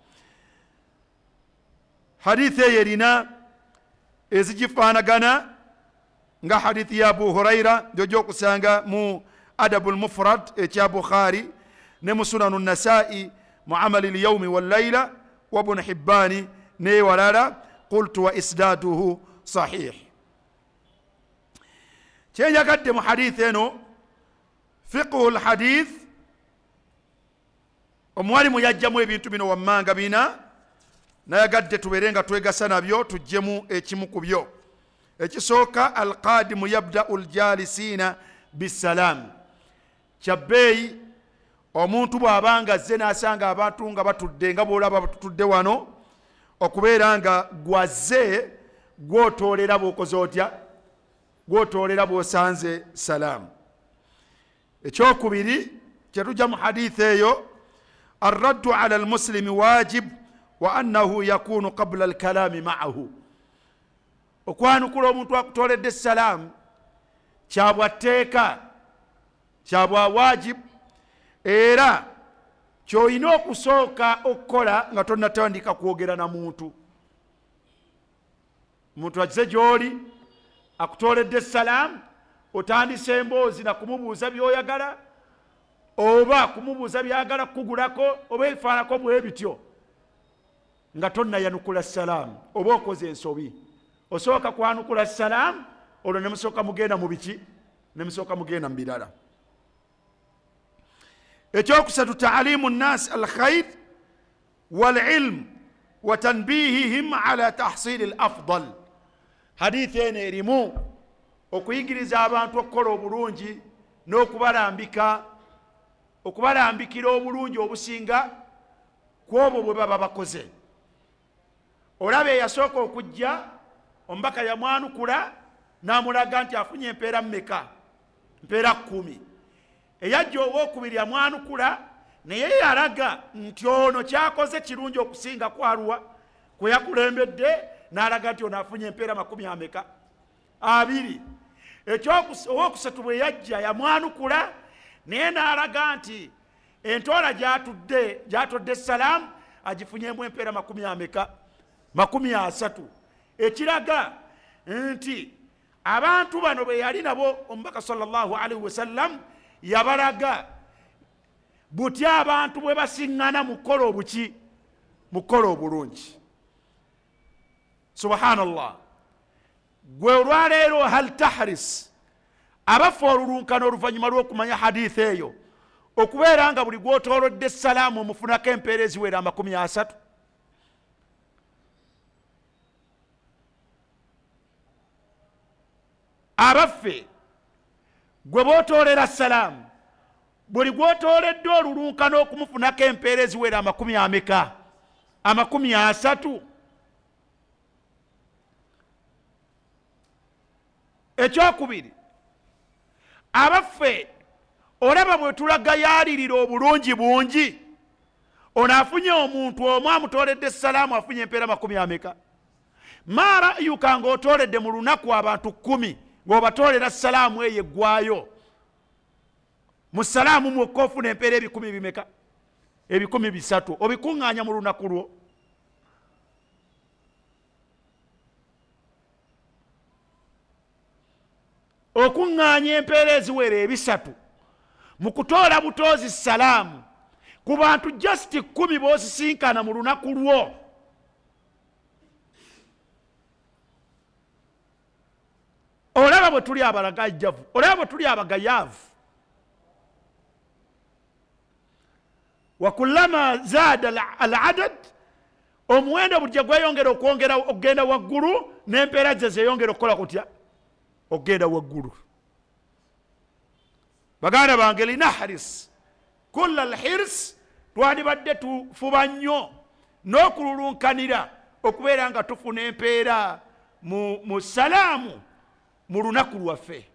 hadithi eyo erina ezigifaanagana nga hadithi ya Abu Huraira gyokusanga mu Adabu al-Mufrad ekya Bukhari ne mu Sunanu Nasai mu Amali al-Yawmi wal-Layla wa Ibn Hibbani ne walala. Qultu wa isdaduhu sahih. kyenyagadde mu hadithi eno fiqhu al-hadith, omuwalimu yajjamu ebintu bino wammanga bina, nayagadde tubeere nga twegasa nabyo, tujjemu ekimu ku byo. Ekisooka, alqadimu yabda'u aljalisina bisalaam. Kyabbeeyi omuntu bw'abanga azze n'asanga abantu nga batudde nga bw'olaba batudde wano, okubeera nga gwazze gwotoolera bw'okoze otya, gwotoolera bw'osanze salaamu. Ekyokubiri kyetujja mu hadithi eyo, arraddu ala almuslimi wajib wa annahu yakunu qabla alkalaami ma'ahu. Okwanukula omuntu akutooledde salaamu kyabwa tteeka, kyabwa wajib, era kyolina okusooka okukola nga tonnatandika kwogera na muntu. Omuntu azze gy'oli akutooledde salaamu, otandise emboozi na kumubuuza by'oyagala, oba kumubuuza byagala kugulako, oba ebifaanako bwe bityo, nga tonnayanukula salaamu, oba okoze ensobi. Osooka kwanukula salaamu, olwo ne musooka mugenda mu biki, ne musooka mugenda mu birala. Ekyokusatu, taalimu nnaasi alkhayr walilm wa tanbihihim ala tahsili alafdal. Hadithi eno erimu okuyigiriza abantu okukola obulungi n'okubalambikira obulungi obusinga ku obwo bwe baba bakoze. Olaba eyasooka okujja, omubaka yamwanukula n'amulaga nti afunye empeera mmeka? Empeera 10. Eyajja owookubiri yamwanukula naye yalaga nti ono kyakoze kirungi okusinga kwaluwa kwe yakulembedde, n'alaga nti ono afunye empeera 20. Owookusatu bwe yajja yamwanukula naye n'alaga nti entoola gyatodde salaamu agifunyemu empeera 30. Ekiraga nti abantu bano bwe yali nabo omubaka sallallahu alaihi wasallam yabalaga buti abantu bwe basiŋŋana mu kukola obuki, mu kukola obulungi. Subhanallah. Gwe olwaleero hal tahris, abafa olulunkano oluvannyuma lw'okumanya hadithi eyo, okubeera nga buli gwotoolodde salaamu omufunako empeera eziwera 30. Abaffe gwe bootoolera salaamu, buli gwotooledde olulunkano okumufunako empeera eziwera 30. Ekyokubiri, abaffe olaba bwe tulaga yaalirira obulungi bungi, ono afunye omuntu omu amutooledde salaamu afunye empeera 30. Ma ra'yuka ng'otooledde mu lunaku abantu 10 ng'obatoolera salaamu eyo eggwayo, mu salaamu mwokka ofuna empeera 10 bimeka? 300. Obikuŋŋaanya mu lunaku lwo. Okuŋŋaanya empeera eziwera 300 mu kutoola butoozi salaamu ku bantu just 10 b'osisinkana mu lunaku lwo. Olaba bwe tuli abalagajjavu, olaba bwe tuli abagayaavu. Wa kullama zaada al-adad, omuwendo bujja gweyongera okugenda waggulu, n'empeera ze zeeyongera okukola kutya? Okugenda waggulu. Baganda bange, linahris kulla al-hirs, twandibadde tufuba nnyo n'okululunkanira okubeera nga tufuna empeera mu salaamu mu lunaku lwaffe.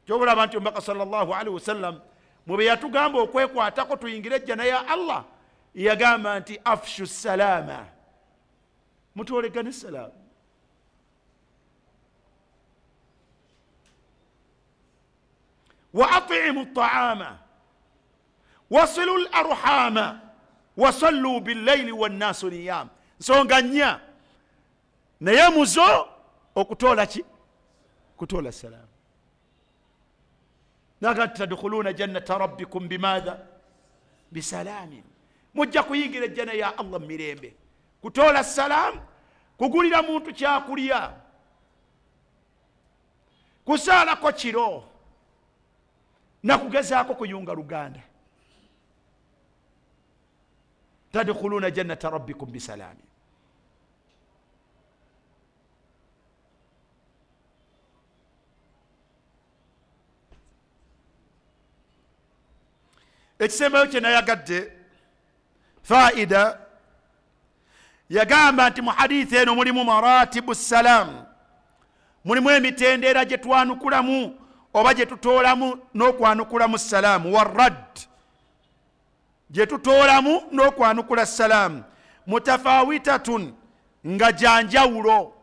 Kyobulaba nti omubaka sallallahu alaihi wasallam mu bye yatugamba okwekwatako tuyingire ejjana ya Allah, yagamba nti afshu salaama, mutoolegane salaamu. Wa atimu taama, wasilu larhama wasallu billaili wannaasu niyam. Nsonga nnya naye muzo okutoola ki? Kutoola salaamu. naga tadkhuluna jannata rabbikum bimadha? Bisalamin. Mujja kuyingira ejjana ya Allah mirembe. Kutoola salaamu, kugulira muntu kyakulya, kusaalako kiro, nakugezaako kuyunga luganda. Tadkhuluna jannata rabbikum bisalamin. Ekisembayo kye nayagadde faida, yagamba nti mu hadithi eno mulimu maratibu salaamu, mulimu emitendera gye twanukulamu oba gye tutoolamu n'okwanukulamu salaamu, warad gye tutoolamu n'okwanukula salaamu, mutafawitatun nga janjawulo,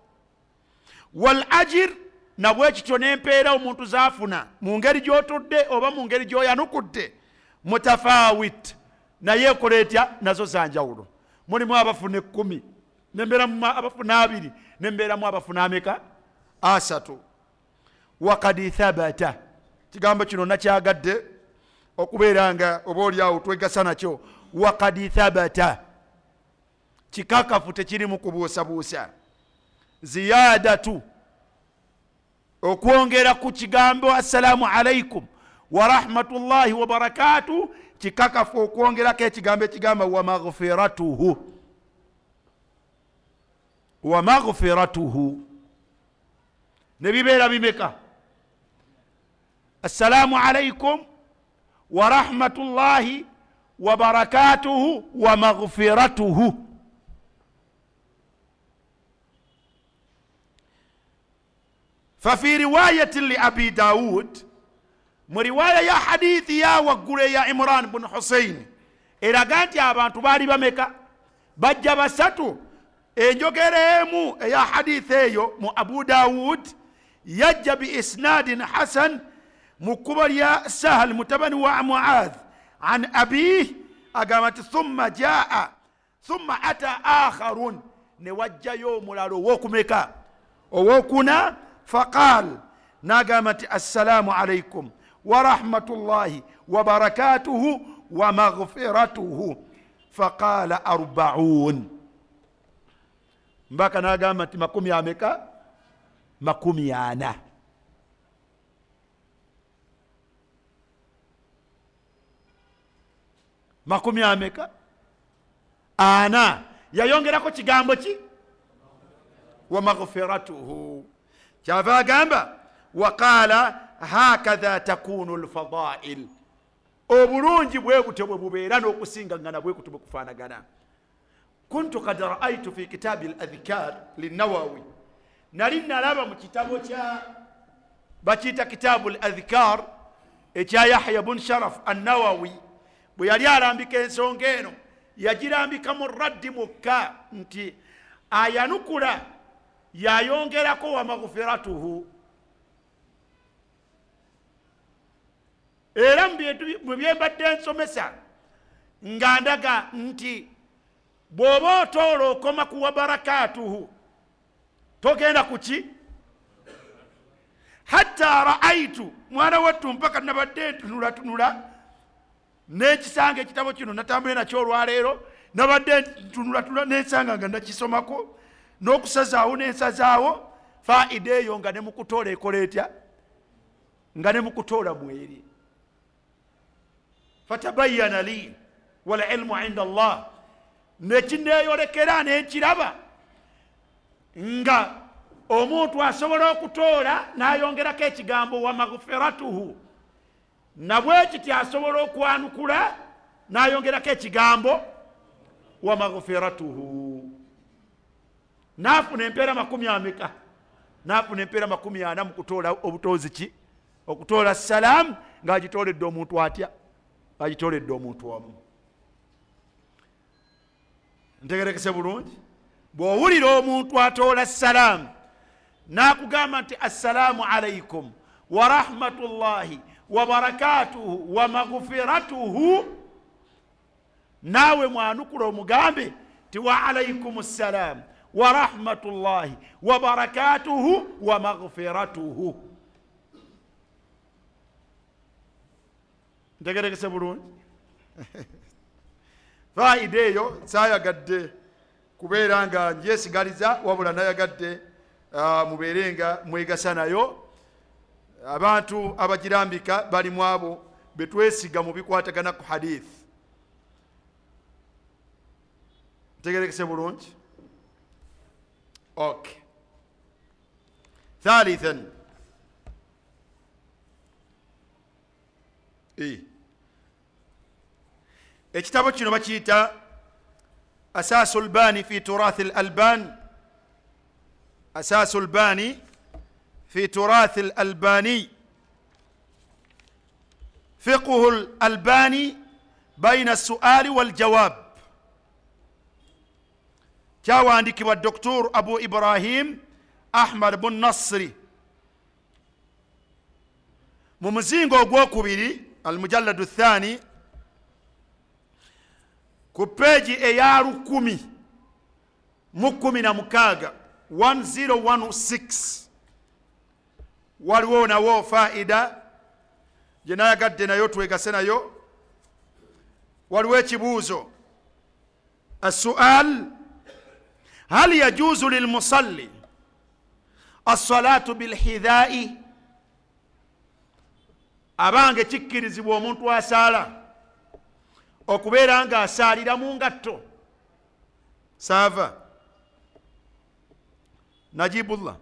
wal ajir nabwekityo n'empeera omuntu zaafuna mu ngeri gy'otudde oba mu ngeri gy'oyanukudde mutafawit, naye ekola etya? Nazo zanjawulo. Mulimu abafuna 10 nembeeramu abafuna 2 nembeeramu abafuna ameka? 3. Wakad thabata, kigambo kino nakyagadde okubeera nga oba oliawo twegasa nakyo. Wakad thabata, kikakafu tekirimu kubuusabuusa. Ziyadatu, okwongera ku kigambo assalaamu alaikum wa rahmatullahi wa barakatuh, kikakafu okwongerako ekigambo ekigamba wa maghfiratuhu. Wa maghfiratuhu ne bibeera bimeka? Assalaamu alaikum wa rahmatullahi wa barakatuhu wa maghfiratuhu. ففي رواية لأبي داود، مرواية يا حديث يا وقل يا عمران بن حسين، إذا كانت يا بانتو باري بمكة بجا بساتو إنجوكريمو يا حديث يو مو أبو داود يجا بإسناد حسن مكبر يا سهل متبن ومعاذ عن أبيه أقامت ثم جاء ثم أتى آخر نوجا يوم لارو وكمكا ووكنا فقال ناقامت السلام عليكم ورحمة الله وبركاته ومغفرته. فقال 40. مباكا ناقامت مكومي عمكا مكومي أنا. مكومي عمكا أنا يا يونغراكو تيغامبو تي ومغفرته. شافا جنبا وقال هكذا تكون الفضائل. obulungi bwe butyo bwe bubeera n'okusingangana bwe kutyo bwe kufaanagana. كنت قد رأيت في كتاب الأذكار للنووي، nali nalaba mu kitabo kya bakiyita kitabu al-adhkar ekya Yahya bun Sharaf an-Nawawi, bwe yali alambika ensonga eno yagirambika mu raddi mukka nti ayanukula yayongerako wa maghfiratuhu. Era mu byembadde nsomesa nga ndaga nti bw'oba otoola okoma ku wa barakatuhu togenda kuki? Hatta ra'aitu, mwana wattu mpaka nabadde ntunulatunula n'ekisanga ekitabo kino natambule nakyo olwaleero, nabadde ntunulatunula n'ensanga nga nakisomako n'okusazaawo n'ensazaawo. Faida eyo nga ne mukutoola ekola etya? Nga ne mukutoola mweri. Fatabayyana li wal ilmu inda Allah, nekineeyolekera nenkiraba nga omuntu asobola okutoola n'ayongerako ekigambo wa maghfiratuhu, nabwe kiti asobola okwanukula n'ayongerako ekigambo wa maghfiratuhu. Naafuna empeera 40. Naafuna empeera 40 mu kutoola obutoozi ki? Okutoola salaamu ng'agitooledde omuntu atya? Agitooledde omuntu omu. Ntegerekese bulungi? Bw'owulira omuntu atoola salaamu n'akugamba nti assalaamu alaikum wa rahmatullahi wa barakatuhu wa maghfiratuhu, naawe mwanukula omugambe ti wa alaikum ssalam wa rahmatullahi wa barakatuhu wa maghfiratuhu. ntegerekese bulungi? faida eyo sayagadde kubeera nga njesigaliza, wabula nayagadde mubeere nga mwegasa nayo. Abantu abagirambika bali mu abo betwesiga mu bikwatagana ku hadith. ntegerekese bulungi? Okay. Thalithan, ekitabo kino bakiyita Asasu Albani fi Turath Al-Alban. Asasu Albani fi Turath Al-Albani, fiqhu Al-Albani bayna as-su'ali wal-jawab. kyawandikibwa Dr. Abu Ibrahim Ahmad bin Nasri mu muzingo ogwokubiri al-mujalladu thani ku peji eya 1016 1016. waliwo nawo faida gye nayagadde nayo twegase nayo. waliwo ekibuuzo, as-su'al hal yajuzu lilmusalli as-salatu bilhidha'i. abange kikkirizibwa omuntu asaala okubeera nga asaalira mu ngatto? saava Najibullah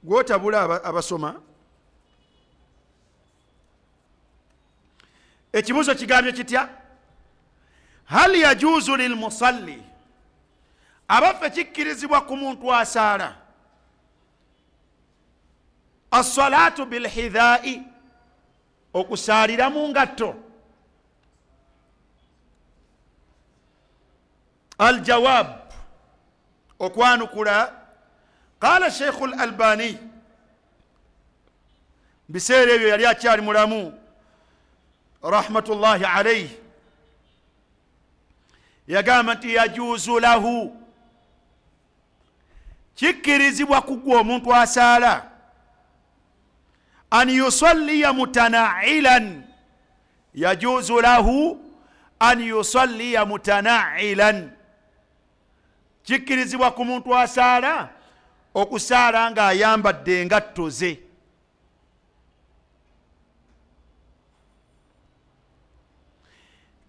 gwotabula abasoma. ekibuuzo kigambye kitya? hal yajuzu lilmusalli, abaffe kikkirizibwa ku muntu asaala as-salatu bilhidha'i, okusaalira mu ngatto? Aljawab, okwanukula, qala Sheikh Al-Albani, biseera ebyo yali akyali mulamu rahmatullahi alayhi, yagamba nti yajuzu lahu, kikkirizibwa kugwa omuntu asaala an yusalliya mutana'ilan. yajuzu lahu an yusalliya mutana'ilan, kikkirizibwa ku muntu asaala okusaala nga ayambadde engatto ze.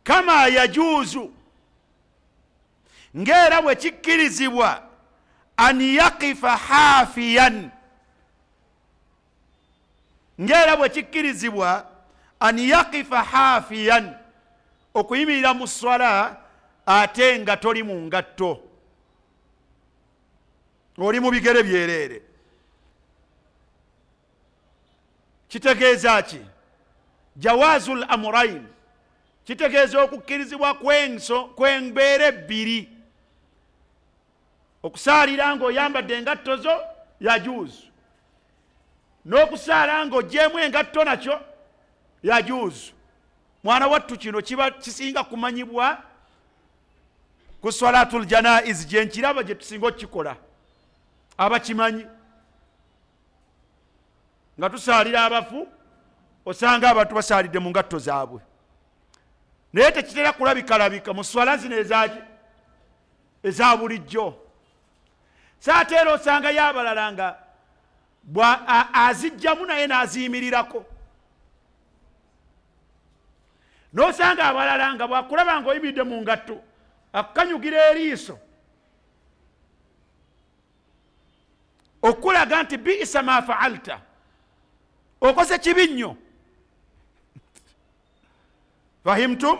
kama yajuzu, ngera bwe kikkirizibwa an yaqifa hafiyan, ngera bwe kikkirizibwa an yaqifa hafiyan, okuyimirira mu swala ate nga toli mu ngatto, oli mu bigere byereere. kitegeeza ki? jawazul amrayn, kitegeeza okukkirizibwa kw'embeera ebbiri. okusaalira ng'oyambadde engatto zo yajuzu, n'okusaala ng'ogyemu engatto nakyo yajuzu. mwana wattu kino kiba kisinga kumanyibwa ku salatul janaiz, gye nkiraba gye tusinga okukikola. abakimanyi nga tusaalira abafu, osanga abantu basaalidde mu ngatto zaabwe, naye tekitera kulabikalabika mu swala zino eza bulijjo. saate era osanga yabalala nga azijjamu naye n'aziyimirirako, n'osanga abalala nga bwakulaba ng'oyimiridde mu ngatto akukanyugira eriiso, okulaga nti bi'sa ma fa'alta, okoze kibi nnyo. fahimtum?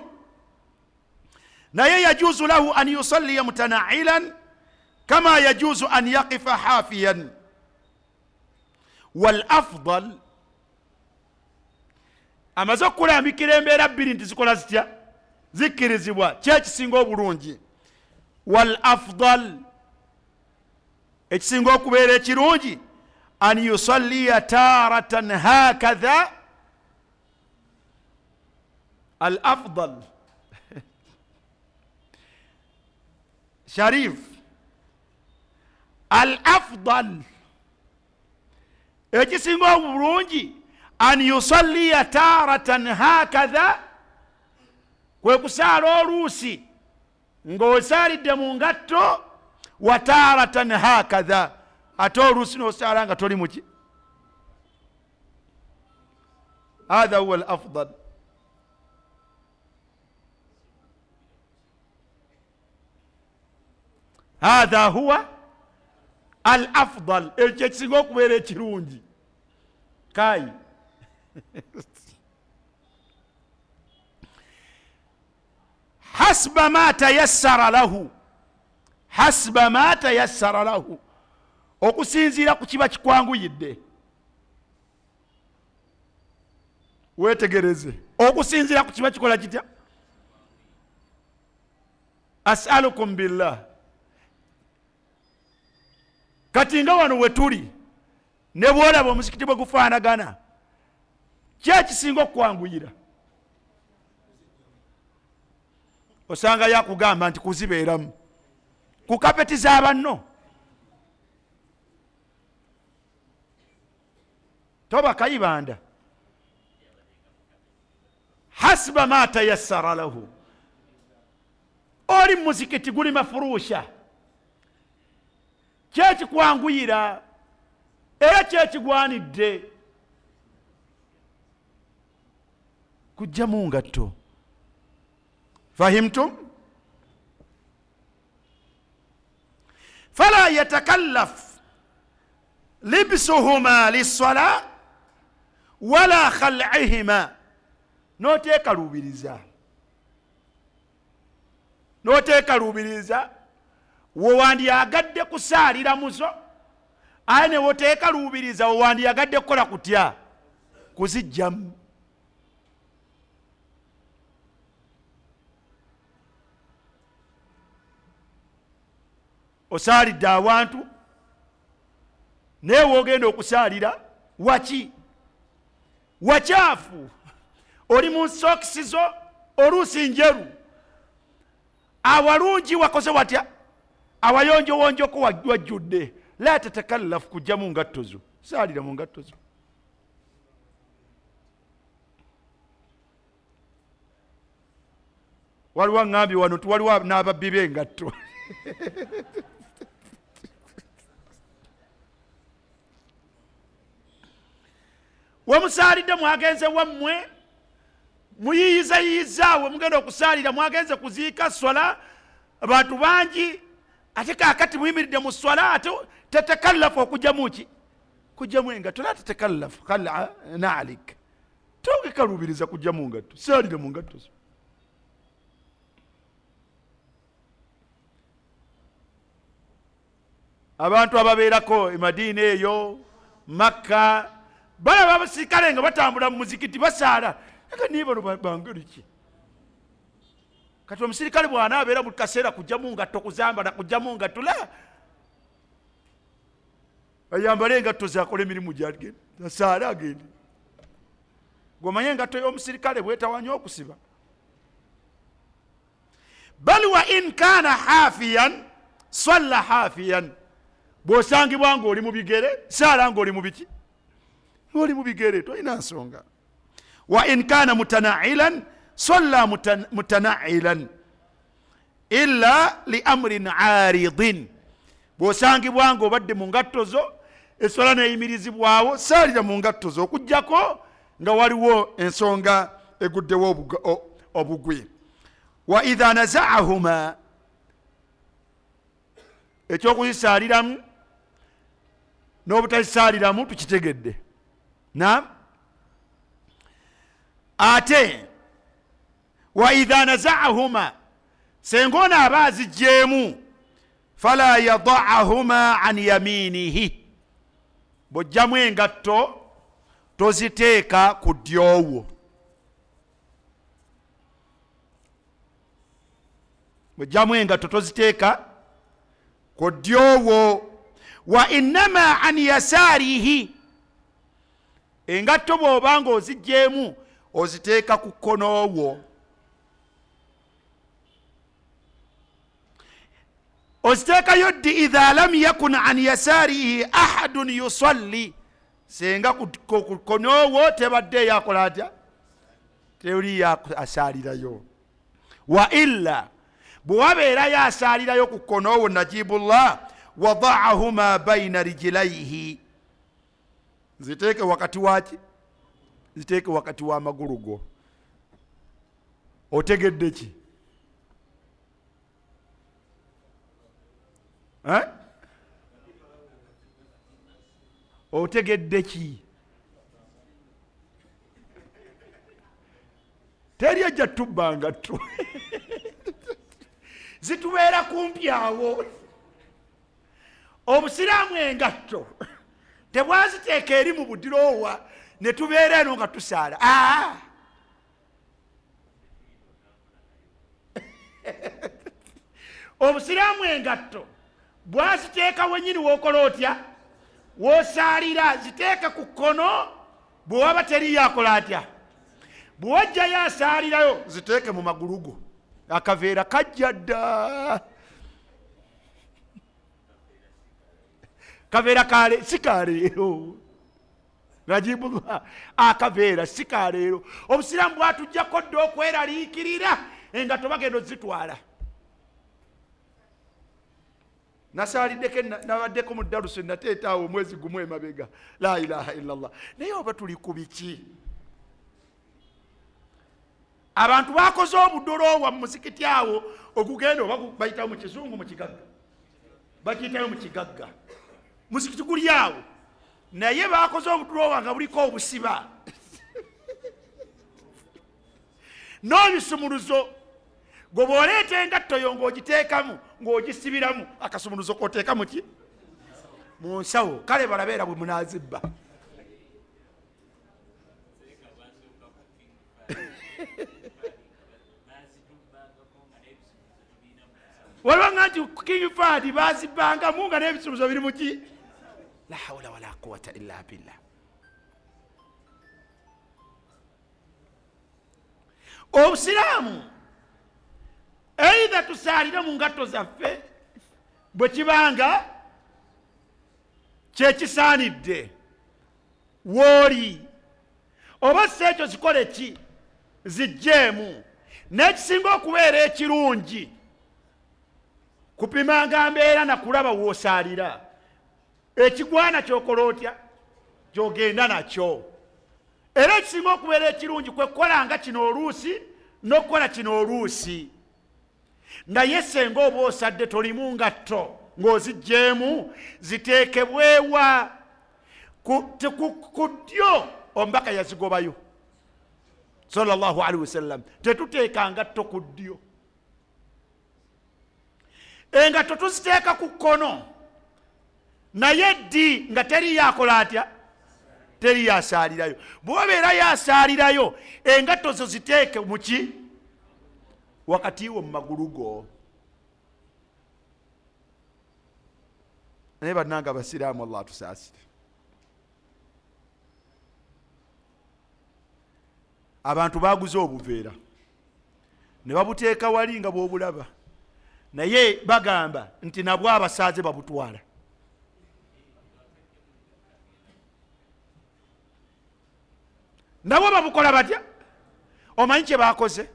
naye yajuzu lahu an yusalliya mutana'ilan kama yajuzu an yaqifa hafiyan. wal afdal, amaze okulambikira embeera bbiri nti zikola zitya? zikkirizibwa. kyekisinga obulungi. wal afdal, ekisinga okubeera ekirungi, an yusalliya taratan hakadha. al afdal, sharif al afdal ekisinga obulungi an yusalliya taratan hakadha kwe kusaala oluusi ng'osaalidde mu ngatto wa taratan hakadha ate oluusi n'osaala nga toli muki hadha huwa al afdal hadha huwa al afdal ekyo ekisinga okubeera ekirungi kayi hasba ma tayassara lahu hasba ma tayassara lahu okusinziira ku kiba kikwanguyidde wetegereze okusinziira ku kiba kikola kitya as'alukum billah kati nga wano wetuli ne bwolaba omuzikiti bwe gufaanagana kyekisinga okukwanguyira osanga yakugamba nti kuzibeeramu ku kapeti z'abanno toba kayibanda hasba ma tayassara lahu oli muzikiti guli mafurusha kyekikwanguyira era kyekigwanidde kujja mu ngatto fahimtum fala yatakallaf libsuhuma lissola wala khal'ihima noteekaluubiriza wowandiyagadde kusaalira muzo aye ne woteekaluubiriza wowandiyagadde kukola kutya kuzijjamu osaalidde awantu naye woogenda okusaalira waki wakyafu oli mu sokisi zo oluusi njeru awalungi wakoze watya awayonjowonjoko wajjudde la tatakallafu kujja mu ngatto zo saalira mu ngatto zo waliwo ŋŋambye wano tuwaliwo n'ababbi b'engatto wemusaalidde mwagenze wammwe muyiyizayiyizaawe mugenda okusaalira mwagenze kuziika swala abantu bangi ate kaakati muyimiridde mu swala ate tatakallafu okujjamu ki kujjamu engatto la tatakallafu khala naalik togekaluubiriza kujja mu ngatto saalira mu ngatto zo abantu ababeerako emadiina eyo makka balaba abasirikale nga batambula mu muzikiti basaala aga niye bano bangeri ki kati omusirikale bw'anaabeera buli kaseera kujja mu ngatto kuzambala kujja mu ngatto la ayambale engatto zakola emirimu gyagenda asaale agende gwomanye engatto y'omusirikale bwetawanya okusiba bal wa in kaana haafiyan salla haafiyan bw'osangibwa ng'oli mu bigere saala ng'oli mu biki ng'oli mu bigere tolina nsonga wa in kaana mutanailan salla mutanailan illa li amrin aaridin bw'osangibwa ng'obadde mu ngatto zo eswala neyimirizibwawo saalira mu ngatto zo okuggyako nga waliwo ensonga eguddewo obugwi wa idha nazaahuma ekyokuzisaaliramu n'obutazisaaliramu tukitegedde naam ate wa idha nazaahuma senga ono aba azigjeemu fala yadaahuma an yaminihi bw'ojjamu engatto toziteeka ku ddyowo bw'ojjamu engatto toziteeka ku ddyowo wa innama an yasaarihi engatto bw'oba nga ozigjeemu oziteeka ku kkonoowo oziteekayo ddi idha lam yakun an yasarihi ahadun yusalli, senga ku konowo tebadde yakola atya, teri asalirayo. Wa illa bwewabeera yasalirayo ku konowo, najibullah wadaahuma baina rijlaihi, ziteeke wakati waki, ziteeke wakati wa magulu go. Otegedde ki? Otegedde ki? Teri ajja tubbanga tu zitubeera kumpi awo. Obusiraamu engatto tebwaziteeka eri mu budiroowa ne tubeera eno nga tusaala. Obusiraamu engatto bwaziteeka wenyini wokola otya, wosaalira, ziteeka ku kkono bwewaba teri yakola atya, bwewajjayo asaalirayo ziteeke mu magulu go. Akaveera kajja dda, kaveera kale si kaleero. Najibullah, akaveera si kaleero. Obusiraamu bwatujjako dda okweraliikirira engatto bagenda ozitwala. Nasaliddeko nabaddeko mu darusu nateetaawo omwezi gumu emabega, la ilaha illallah. Naye oba tuli ku biki? Abantu bakoze obudoloowa mu muzikiti awo okugenda, oba bayitawo mu kizungu mu kigagga, bakiyitayo mu kigagga, muzikiti guli awo, naye bakoze obudoloowa nga buliko obusiba n'ebisumuluzo. Gwe bw'oleeta engatto yo ng'ogiteekamu ng'ogisibiramu akasumuluzo k'oteekamu ki? Mu nsawo. Kale balabeera bwe munaazibba. Waliwo nga nti King Fahd baazibbangamu nga n'ebisumuluzo biri mu ki? La hawla wala quwwata illa billah. Obusiraamu either tusaalire mu ngatto zaffe bwe kibanga kyekisaanidde wooli, oba si ekyo zikole ki, zijjeemu. N'ekisinga okubeera ekirungi kupimanga mbeera na kulaba woosaalira, ekigwana kyokola otya, kyogenda nakyo. Era ekisinga okubeera ekirungi kwe kukolanga kino oluusi n'okukola kino oluusi. Naye senga oba osadde tolimu ngatto ng'ozigjeemu, ziteekebwewa ku ddyo. Omubaka yazigobayo sallallahu alaihi wasallam, tetuteeka ngatto ku ddyo. Engatto tuziteeka ku kkono, naye ddi nga teri yakola atya, teri yasaalirayo. Bw'obeera yasaalirayo engatto zo ziteeke mu ki? Wakati wo mu magulu go. Naye bannanga abasiraamu, Allah tusaasire. Abantu baguze obuveera ne babuteeka wali nga bw'obulaba, naye bagamba nti nabwo abasaaze babutwala. Nabo babukola batya? Omanyi kye bakoze?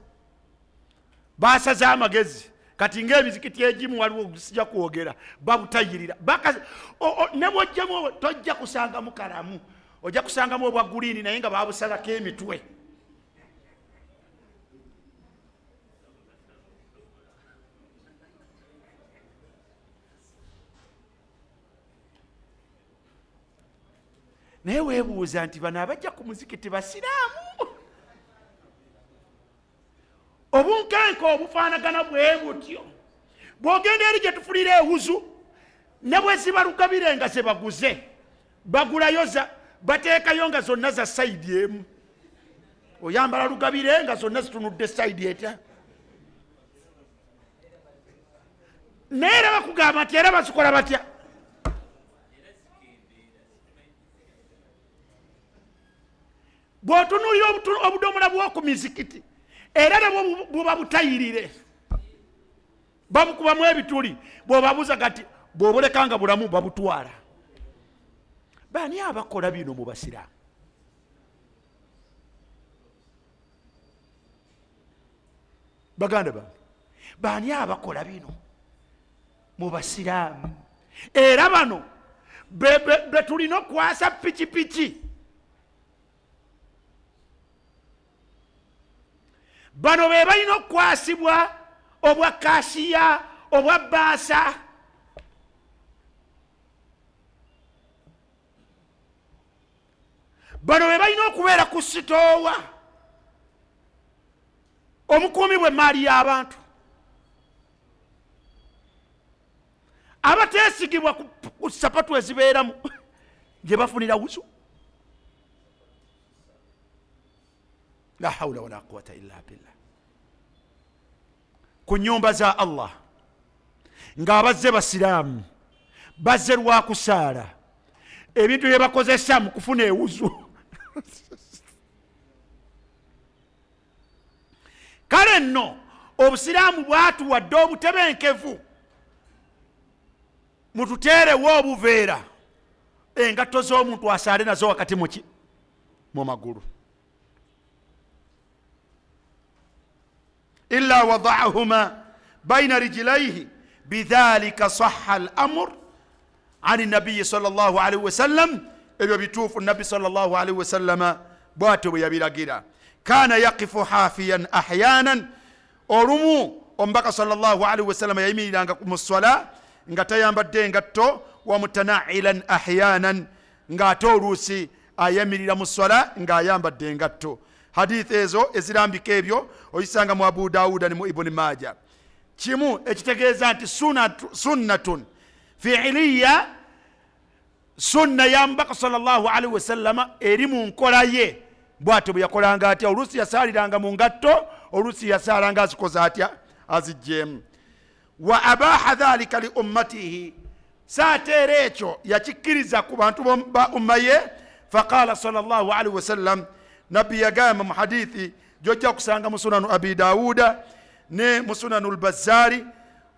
Basaze amagezi. Kati ng'emizikiti egimu waliwo sijja kwogera, babutayirira. Ne bw'ojjamu tojja kusangamu kalamu, ojja kusangamu obwa guliini naye nga babusalako emitwe. Naye weebuuza nti bano abajja ku muzikiti basiraamu? Obunkenke obufaanagana bwe butyo, bw'ogenda eri gye tufulira ewuzu, ne bwe zibalugabire nga ze baguze, bagulayo bateekayo nga zonna za sayidi emu. Oyambala lugabire nga zonna zitunudde sayidi etya. Naye era bakugamba nti era bazikola batya? Bw'otunuulira obudomola bw'oku mizikiti, era nabwo buba butayirire. bamukubamu ebituli bw'obabuuza kati bw'obolekanga bulamu babutwala. Bani abakola bino mu basiraamu? Baganda bange, bani abakola bino mu basiraamu? Era bano be tulina okwasa pikipiki. Bano be balina okwasibwa obwa kashiya, obwa baasa. Bano be balina okubeera ku sitoowa, omukuumi bw'emaali y'abantu, abateesigibwa ku sapatu ezibeeramu gye bafunira wuzu. La hawla wala quwwata illa billah. Ku nnyumba za Allah ng'abazze basiraamu bazze lwa kusaala, ebintu bye bakozesa mu kufuna ewuzu. Kale nno obusiraamu bwatuwadde obutebenkevu mututeerewo obuveera, engatto z'omuntu asaale nazo wakati mu magulu. إلا وضعهما بين رجليه بذلك صح الأمر عن النبي صلى الله عليه وسلم. إذا بيتوف النبي صلى الله عليه وسلم باتوا يبيلاغيرا كان يقف حافيا أحيانا أرمو أمبك صلى الله عليه وسلم يميل لكم الصلاة نغتيان بدين غتو ومتنعلا أحيانا غاتو روسي يميل لكم الصلاة نغايان بدين غتو. Hadith ezo ezirambika ebyo oyisanga mu Abu Dawuda ne mu Ibn Majah. Kimu ekitegeeza nti sunnatun fi'liya, sunna ya Mubaka sallallahu alaihi wasallam eri mu nkola ye. Bw'atyo bwe yakolanga atya, oluusi yasaaliranga mu ngatto, oluusi yasaalanga azikoza atya, azijjeemu. Wa abaha dhalika li ummatihi, saateera ekyo yakikkiriza ku bantu ba umma ye. Faqala sallallahu alaihi wasallam, Nabbi yagamba mu hadithi jojja kusanga mu sunanu Abi Dawuda ne mu sunanu al-Bazzari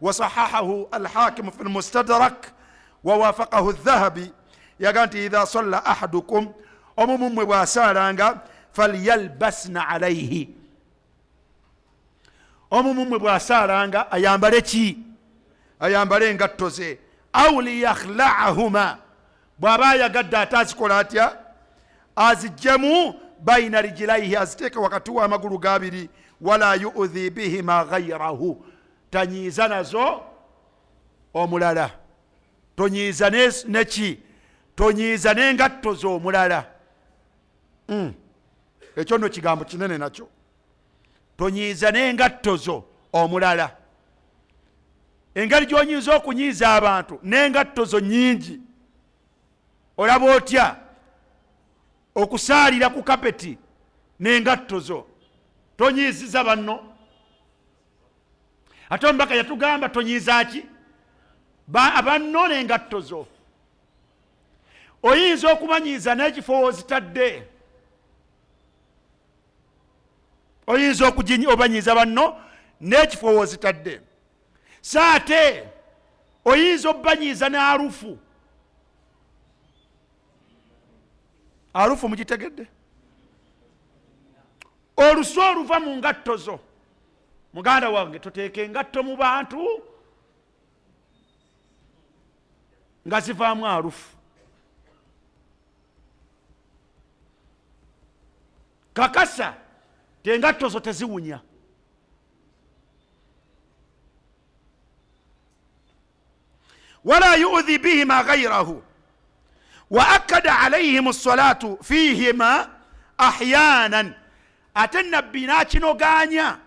wa sahahahu al-Hakim fi al-Mustadrak wa wafaqahu adh-Dhahabi. Yagamba idha salla ahadukum, omumwe bw'asaalanga falyalbasna alayhi, omumwe bw'asaalanga ayambale ki? Ayambale engatto ze. Aw liyakhla'ahuma, bw'aba ayagadde atazikola atya? Azijjemu baina rijilaihi, aziteeka wakati wa amagulu gabiri. Wala yu'dhi bihima ghayrahu, tanyiiza nazo omulala. Tonyiiza neki? Tonyiiza n'engatto z'omulala. Ekyo nno kigambo kinene nakyo. Tonyiiza n'engatto zo omulala. Engeri gy'onyinza okunyiiza abantu n'engatto zo nyingi. Olaba otya okusaalira ku kapeti n'engatto zo? Tonyiiziza banno. Ate Omubaka yatugamba tonyiiza ki? Abanno n'engatto zo. Oyinza okubanyiiza n'ekifo wozitadde. Oyinza obanyiiza banno n'ekifo wozitadde. Saate oyinza obanyiiza n'alufu. Alufu mugitegedde? Olusu oluva mu ngatto zo. Muganda wange, toteeka engatto mu bantu nga zivaamu alufu. Kakasa engatto zo teziwunya. Wala yu'dhi bihima ghayrahu. وأكد عليهم الصلاة فيهما أحيانا. Ate Nabbi n'akinoganya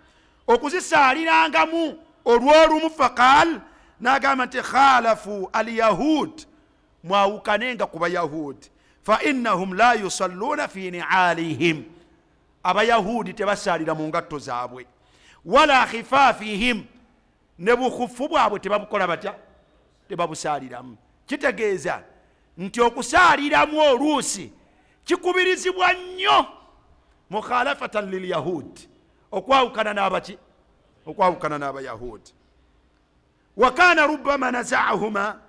okuzisaaliranga olw'olumu. Faqal, n'agamba nti khalafu al-yahud, mwawukanenga ku bayahudi. Fa innahum la yusalluna fi ni'alihim, abayahudi tebasaalira mu ngatto zaabwe. Wala khifafihim, ne bukhufu bwabwe tebabukola batya? Tebabusaaliramu. Kitegeeza nti okusaaliramu oluusi kikubirizibwa nnyo mukhalafatan lilyahudi, okwawukana n'abaki? Okwawukana n'abayahudi. وكان ربما نزعهما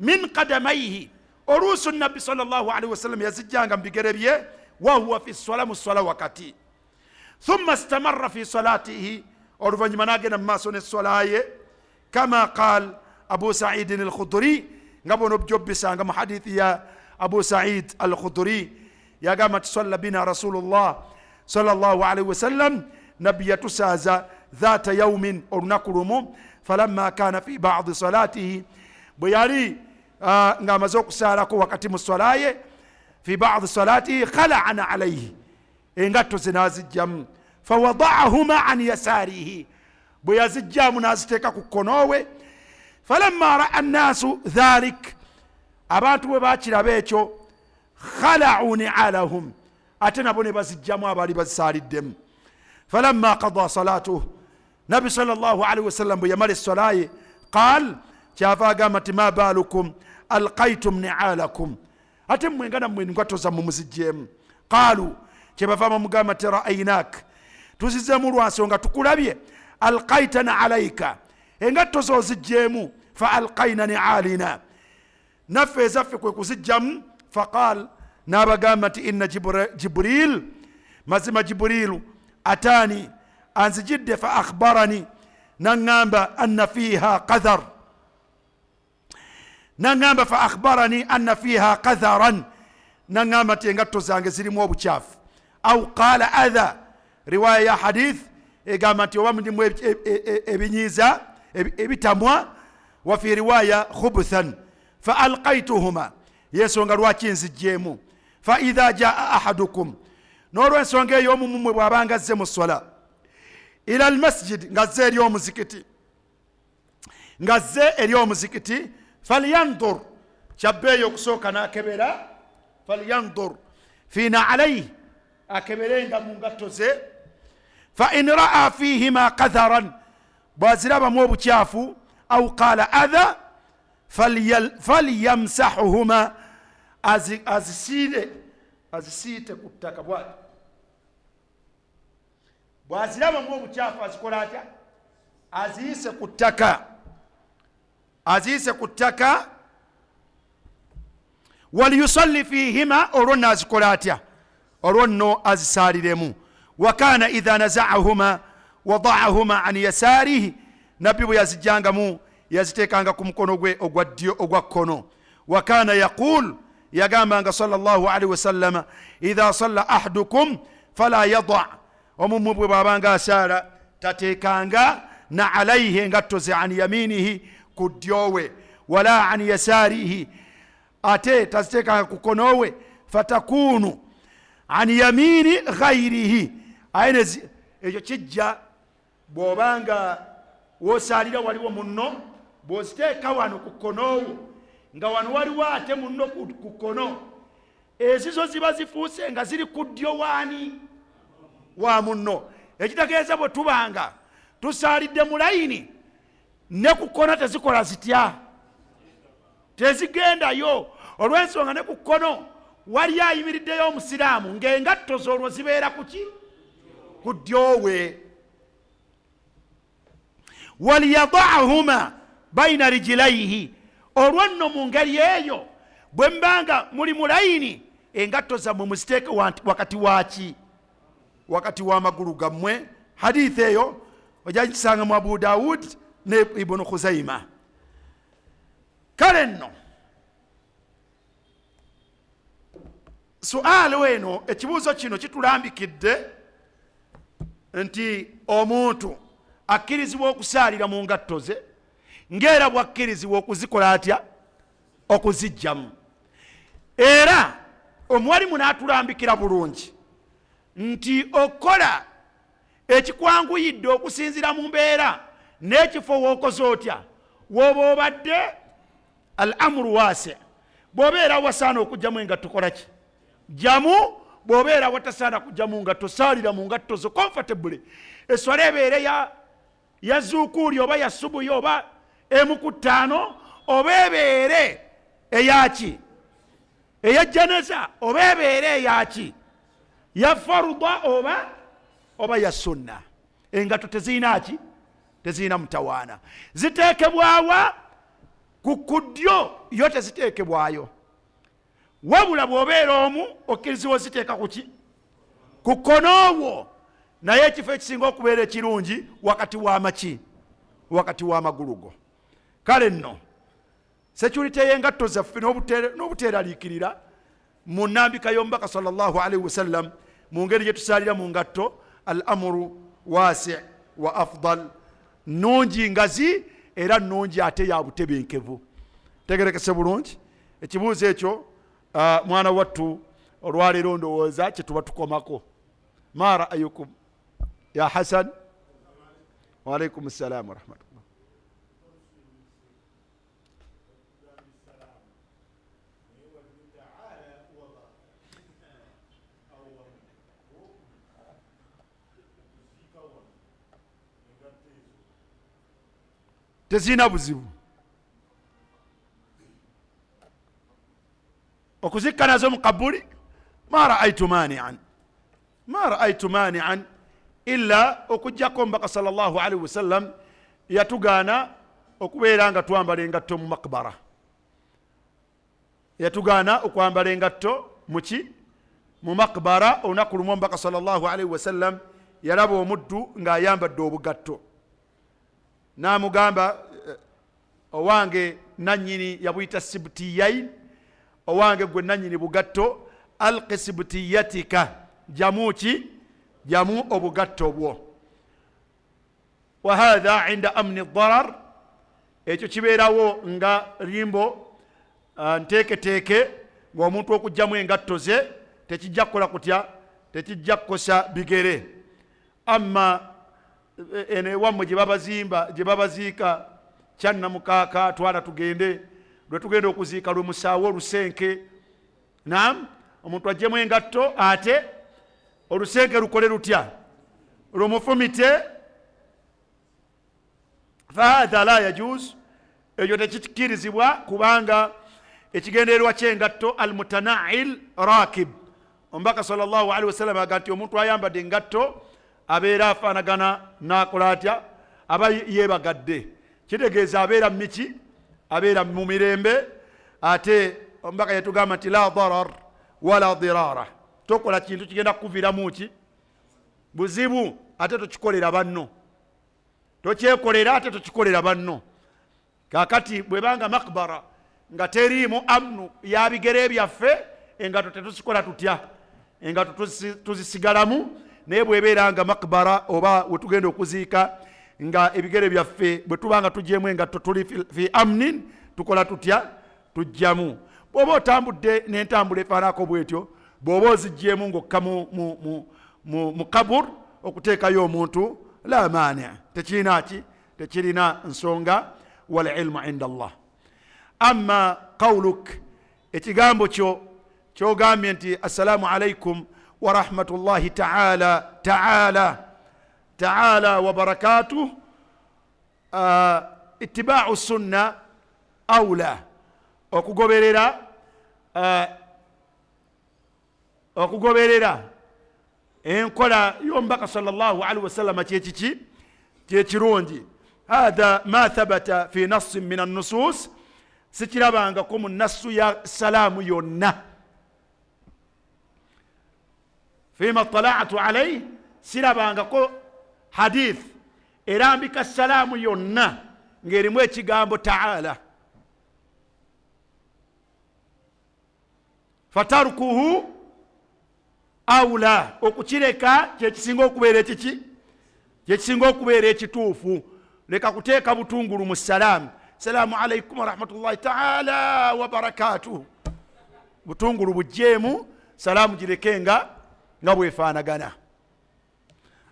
من قدميه oluusi nabbi sallallahu alaihi wasallam yazijjanga mbigere bye wahuwa fi sola mu sola wakati thumma istamarra fi salatihi oluvanyuma nagenda mumaaso nesola ye kama qal abu saidin al-khudri nga bono bjobbisanga mu hadithi ya abu said al-khudri yagamba nti salla bina rasulullah sallallahu alaihi wasallam nabbi yatusaaza dhata yaumin olunaku lumu falamma kana fi badi salatihi bwe yali nga amaze okusalako wakati mu swalaye fi badi salatihi khala'ana alayhi engatto ze nazijjamu fawada'ahuma an yasarihi bwe yazijjamu naziteeka ku kkonowe falamma ra'a annaasu dhalik abantu bwe bakiraba ekyo khala'u ni'alahum ate nabo ne bazijjamu abaali bazisaliddemu falamma qada salatuhu nabi sallallahu alaihi wasallam bwe yamala essolaye qal kyava agamba nti ma balukum alqaitum ni'alakum ate mwenga nammwe engatto zammwe muzijjeemu qalu kyebava bamugamba nti ra'aynak tuzizeemu lwansonga tukulabye alqaitana alaika engatto zo zijjeemu fa alqaina ni'alina naffe ezaffe kwe kuzijjamu faqal n'abagamba nti inna jibril mazima jibrilu atani anzijidde fa akhbarani nangamba anna fiha qadhar nangamba fa akhbarani anna fiha qadharan nangamba nti engatto zange zirimu obukyafu au qala adha riwaya ya hadith egamba nti oba mulimu ebinyiiza ebitamwa wa fi riwaya khubuthan fa alqaituhuma yensonga lwaki nzijjeemu fa idha jaa ahadukum n'olwensonga eyo omu mumwe bw'abanga azze mu sola ila almasjid ngazze eri omuzikiti falyandur kyabbeeyo okusooka n'akebera falyandur fina alayhi akeberenga mu ngatto ze fa in ra'a fihima qadharan bwazirabamu obukyafu au qala adha falyamsahuhuma azisiite ku ttaka bwati bwazirabamu obukyafu azikola atya aziise ku ttaka waliyusalli fihima olwo nno azikola atya olwo nno azisaliremu wakana idha naza'ahuma wada'ahuma an yasarihi nabbi bwe yazijjangamu yaziteekanga ku mukono gwe ogwa ddyo ogwa kkono wakana yaqul yagambanga sallallahu alaihi wasallama idha salla ahadukum fala yada omumwe bwe bwabanga asaala tateekanga na alaihi engatto ze an yaminihi ku ddyowe wala an yasarihi ate taziteekanga ku konowe fatakunu an yamini ghairihi ayine ekyo kijja bw'obanga wosalira waliwo munno bw'oziteeka wano ku konowo nga wano waliwo ate munno ku kono ezizo ziba zifuuse nga ziri ku ddyo waani wa munno ekitegeeza bwe tubanga tusalidde mu layini ne ku kono tezikola zitya tezigendayo olw'ensonga ne ku kono wali ayimiriddeyo omusiraamu ng'engatto z'olwo zibeera kuki ku ddyowe waliyada'ahuma baina rijilaihi olwo nno mu ngeri eyo bwe mbanga muli mu layini engatto zammwe muziteeke wakati waki wakati w'amagulu gammwe hadithi eyo ojagikisanga mu abu daud ne ibunu khuzaima kale nno suali weno ekibuuzo kino kitulambikidde nti omuntu akkirizibwa okusaalira mu ngatto ze ng'era bwakkirizibwa okuzikola atya okuzijjamu era omuwalimu n'atulambikira bulungi nti okola ekikwanguyidde okusinzira mu mbeera n'ekifo wookoze otya wooba obadde al amuru wase bw'obeera wasaana okugjamu engatto kolaki jamu bw'obeera watasaana kugjamu ngatto saalira mu ngatto zo comfortably eswala ebeere ya zukuuli oba ya subuhi oba emu ku ttaano oba ebeere eyaki eya janeza oba ebeere eyaki ya faruda oba ya sunna engatto tezirina ki tezirina mutawaana. Ziteekebwawa ku ddyo yo teziteekebwayo, wabula bw'obeera omu okkirizibwa ziteeka kuki ku kkonowo, naye ekifo ekisinga okubeera ekirungi wakati w'amaki, wakati w'amagulu go. Kale nno security y'engatto zaffe n'obuteeraliikirira mu nnambika y'omubaka sallallahu alaihi wasallam mu ngeri gye tusaalira mu ngatto, al amuru wasi' wa afdal, nnungi ngazi era nnungi ate ya butebenkevu. Tegerekese bulungi ekibuuzo ekyo mwana wattu olwaleero ndowooza kye tuba tukomako. Ma ra'ayukum ya Hasan? Wa alaikum assalam wa rahmatullah. Tezina buzibu okuzikka nazo mu kabuli. Ma ra'aytu mani'an illa okujjako omubaka sallallahu alaihi wasallam yatugaana okubeera nga twambala engatto mu makbara, yatugaana okwambala engatto muki mu makbara. Olunaku lumu omubaka sallallahu alaihi wasallam yalaba omuddu ng'ayambadde obugatto, n'amugamba owange nannyini yabuyita sibutiyain, owange gwe nannyini bugatto, alqi sibutiyatika, jamuki jamu obugatto bwo. Wa hadha inda amni darar, ekyo kibeerawo nga limbo nteeketeeke ng'omuntu okugjamu engatto ze tekijja kukola kutya, tekijja kukosa bigere. Amma ene wammwe gye babaziika kyannamukaaka twala tugende, lwe tugenda okuziika lwe musaawo olusenke, naam, omuntu ajjemu engatto ate olusenke lukole lutya, lumufumite. Fahatha la yajuz, ekyo tekikirizibwa kubanga ekigendererwa ky'engatto almutana'il rakib. Omubaka sallallahu alaihi wasallam aga nti omuntu ayambadde engatto abeera afaanagana n'akola atya, aba yeebagadde, kitegeeza abeera miki, abeera mu mirembe. Ate omubaka yatugamba nti la darar wala dirara, tokola kintu kigenda kukuviramu ki buzibu ate tokikolera banno, tokyekolera ate tokikolera banno. Kakati bwebanga makbara nga teriimu amnu ya bigere byaffe, engato tetusikola tutya, engato tuzisigalamu. Naye bwebeera nga makbara oba wetugenda okuziika nga ebigere byaffe bwe tubanga tujjemu engatto tuli fi amnin, tukola tutya, tujjamu. Bw'oba otambudde n'entambula efaanako bwetyo, bw'oba ozijjemu ng'okka mu kabur okuteekayo omuntu, la mani', tekirina ki, tekirina nsonga. Wal ilmu inda Allah. Amma qawluk, ekigambo kyo kyogambye nti assalamu alaikum wa rahmatullahi ta'ala wa barakatuh, ittiba'u sunna awla, okugoberera enkola y'omubaka sallallahu alaihi wasallam kyekiki, kyekirungi. Hadha ma thabata fi nassin min an-nusus, sikirabangako mu nassu ya salaamu yonna. Fima tala'tu alayhi, sirabangako hadith erambika salaamu yonna ng'erimu ekigambo ta'ala. Fatarukuhu awla, okukireka kyekisinga okubeera ekiki, kyekisinga okubeera ekituufu. Leka kuteeka butungulu mu salaamu, salaamu alaikum wa rahmatullahi ta'ala wa barakatuh, butungulu bujjeemu, salaamu gireke nga bwefaanagana.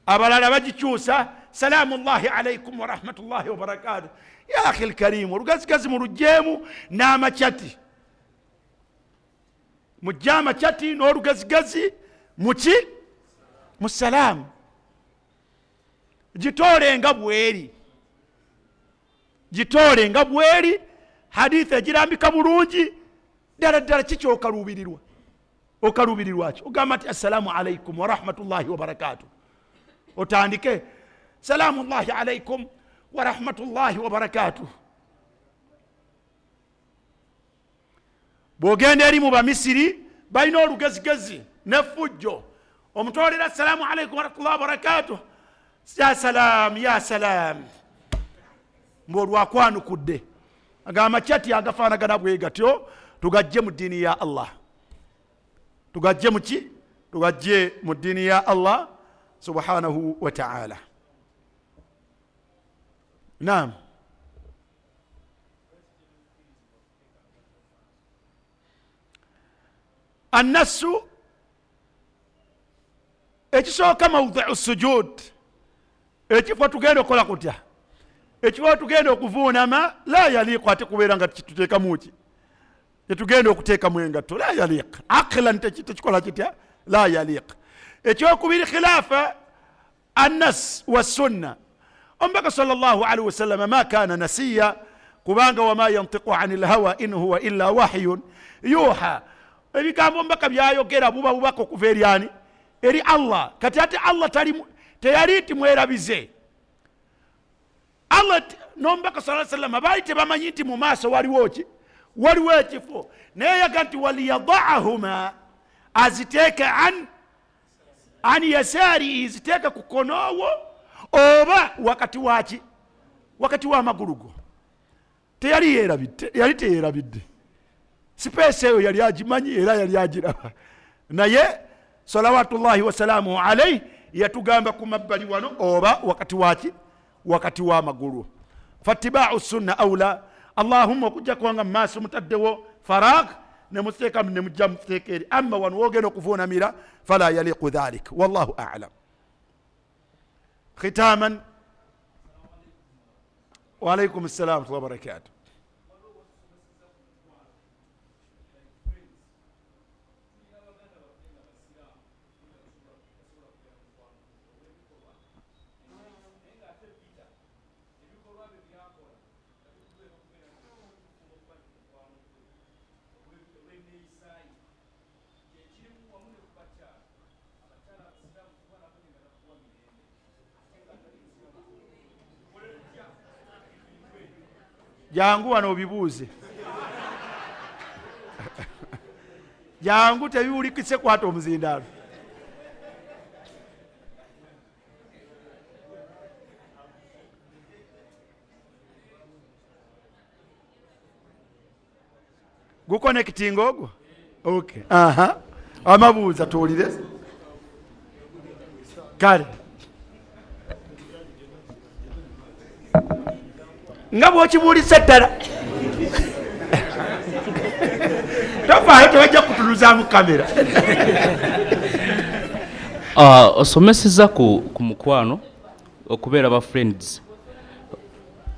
Abalala bagikyusa, salaamu llahi alaikum wa rahmatullahi wa barakatuh. Ya akhi alkarimu, olugazigazi mu lujjeemu n'amakyati, mujje amakyati n'olugazigazi muki, mu salaamu. Gitoole nga bweri, gitoole nga bweri, hadithi egirambika bulungi ddala ddala. Kiki okaluubirirwa, okaluubirirwa ki? Ogamba nti assalamu alaikum wa rahmatullahi wa barakatuh, otandike salaamu llahi alaikum wa rahmatullahi wa barakatuh. bwogenda eri mu bamisiri balina olugezigezi nefujjo omutwalira assalamu alaikum warahmatullahi wabarakatuh, ya salam ya salam, mbwolwakwanukudde agamba kyati agafaanagana bwe gatyo tugajje mu ddiini ya Allah, tugajje muki, tugajje mu ddiini ya Allah subhanahu wa ta'ala. Naam. Annasu ekisooka mawdhi'u sujud, ekifo tugenda okukola kutya, ekifo tugenda okuvuunama, la yaliiqu ate kubeera nga tuteekamu ki, tetugenda okuteekamu engatto, la yaliiq aqlan, tekikola kitya, la yaliiq. ekyokubiri khilaafa annas wa sunna. Omubaka sallallahu alaihi wasallam ma kana nasiya, kubanga wama yantiqu anil hawa in huwa illa wahyun yuha. ebigambo mbaka byayogera buba bubaka okuva eri ani, eri Allah. Kati ate Allah teyali nti mwerabize. Allah n'omubaka sallallahu alaihi wasallam baali tebamanyi nti mu maaso waliwo ki, waliwo ekifo, naye yaga nti waliyadaahuma, aziteeke an yasari, ziteeke ku konoowo oba wakati waki, wakati wa magulu go. Teyali yerabidde, yali teyerabidde, sipeesi eyo yali agimanyi era yali agiraba, naye salawatullahi wasalamu alaihi yatugamba ku mabbali wano oba wakati waki, wakati wa magulu. Fattiba'u sunna awla. Allahumma okujja kwanga maaso mutaddewo faragh ne muteeka ne mujja muteeka eri, amma wano wogenda okuvuunamira fala yaliqu dhalik, wallahu a'lam. Khitaman, wa alaykum assalam wa barakatuh. Jangu wano obibuuze. Jangu tebiwulikise kwata omuzindaalo. Guconnecting ogwo? Okay. Aha. Amabuuza tuwulire. Kale. nga bwokibuulisa ddala tofaayo tebajja kutuluzaamu kamera. Osomeseza ku mukwano okubeera ba friends,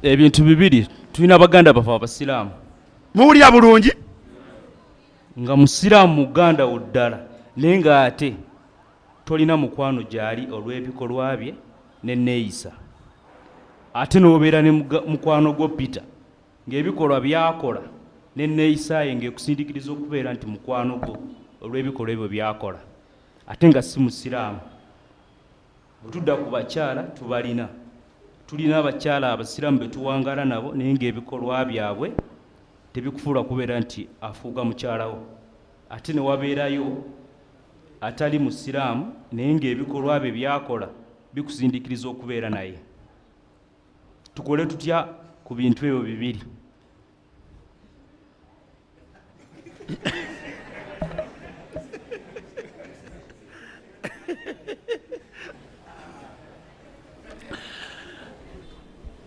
ebintu bibiri. Tulina baganda bafe abasiraamu, muwulira bulungi, nga musiraamu muganda wo ddala, naye nga ate tolina mukwano gyali olw'ebikolwa bye n'enneeyisa. Ate n'obeera ne mukwano gwo Peter ng'ebikolwa byakola n'enneeyisa ye ng'ekusindiikiriza okubeera nti mukwano gwo olw'ebikolwa ebyo byakola, ate nga si musiraamu. Bwe tudda ku bakyala tubalina, tulina abakyala abasiraamu be tuwangaala nabo, naye ng'ebikolwa byabwe tebikufuula kubeera nti afuuga mukyalawo. Ate ne wabeerayo atali musiraamu naye ng'ebikolwa bye byakola bikusindiikiriza okubeera naye. Tukole tutya ku bintu ebyo bibiri?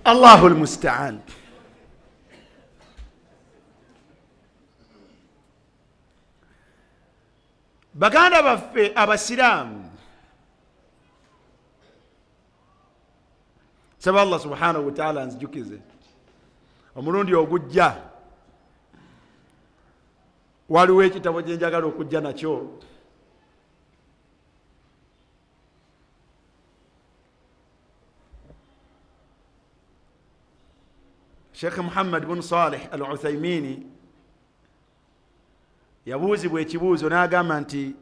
Allahul musta'an. Baganda baffe abasiraamu, saba Allah subhanahu wa ta'ala nzijukize omulundi ogujja waliwo ekitabo kye njagala okujja nakyo, Sheikh Muhammad bin Salih al-Uthaymini yabuuzibwa ekibuuzo n'agamba nti,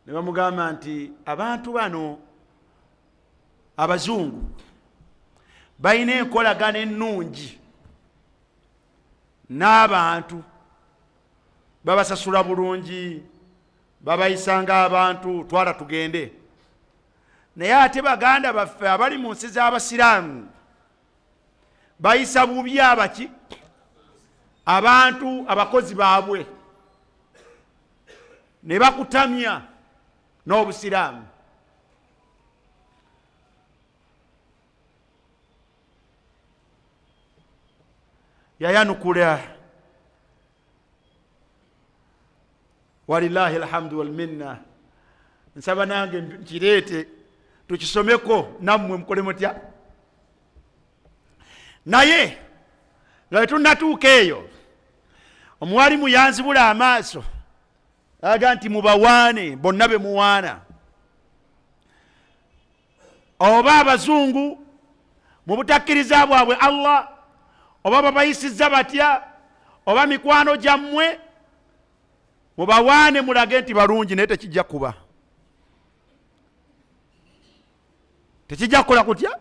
ne bamugamba nti abantu bano abazungu balina enkolagana ennungi n'abantu, babasasula bulungi, babayisanga abantu twala tugende. Naye ate baganda baffe abali mu nsi z'abasiraamu bayisa bubi abaki abantu abakozi baabwe ne bakutamya n'obusiraamu. Yayanukula walillahi alhamdu walminna. Nsaba nange nkireete tukisomeko nammwe mukole mutya. Naye nga tunatuuka eyo omuwalimu yanzibula amaaso aga nti mubawaane bonna be muwaana, oba abazungu mu butakkiriza bwabwe Allah, oba babayisizza batya, oba mikwano gyammwe mubawaane mulage nti balungi. Naye tekijja kuba, tekijja kukola kutya.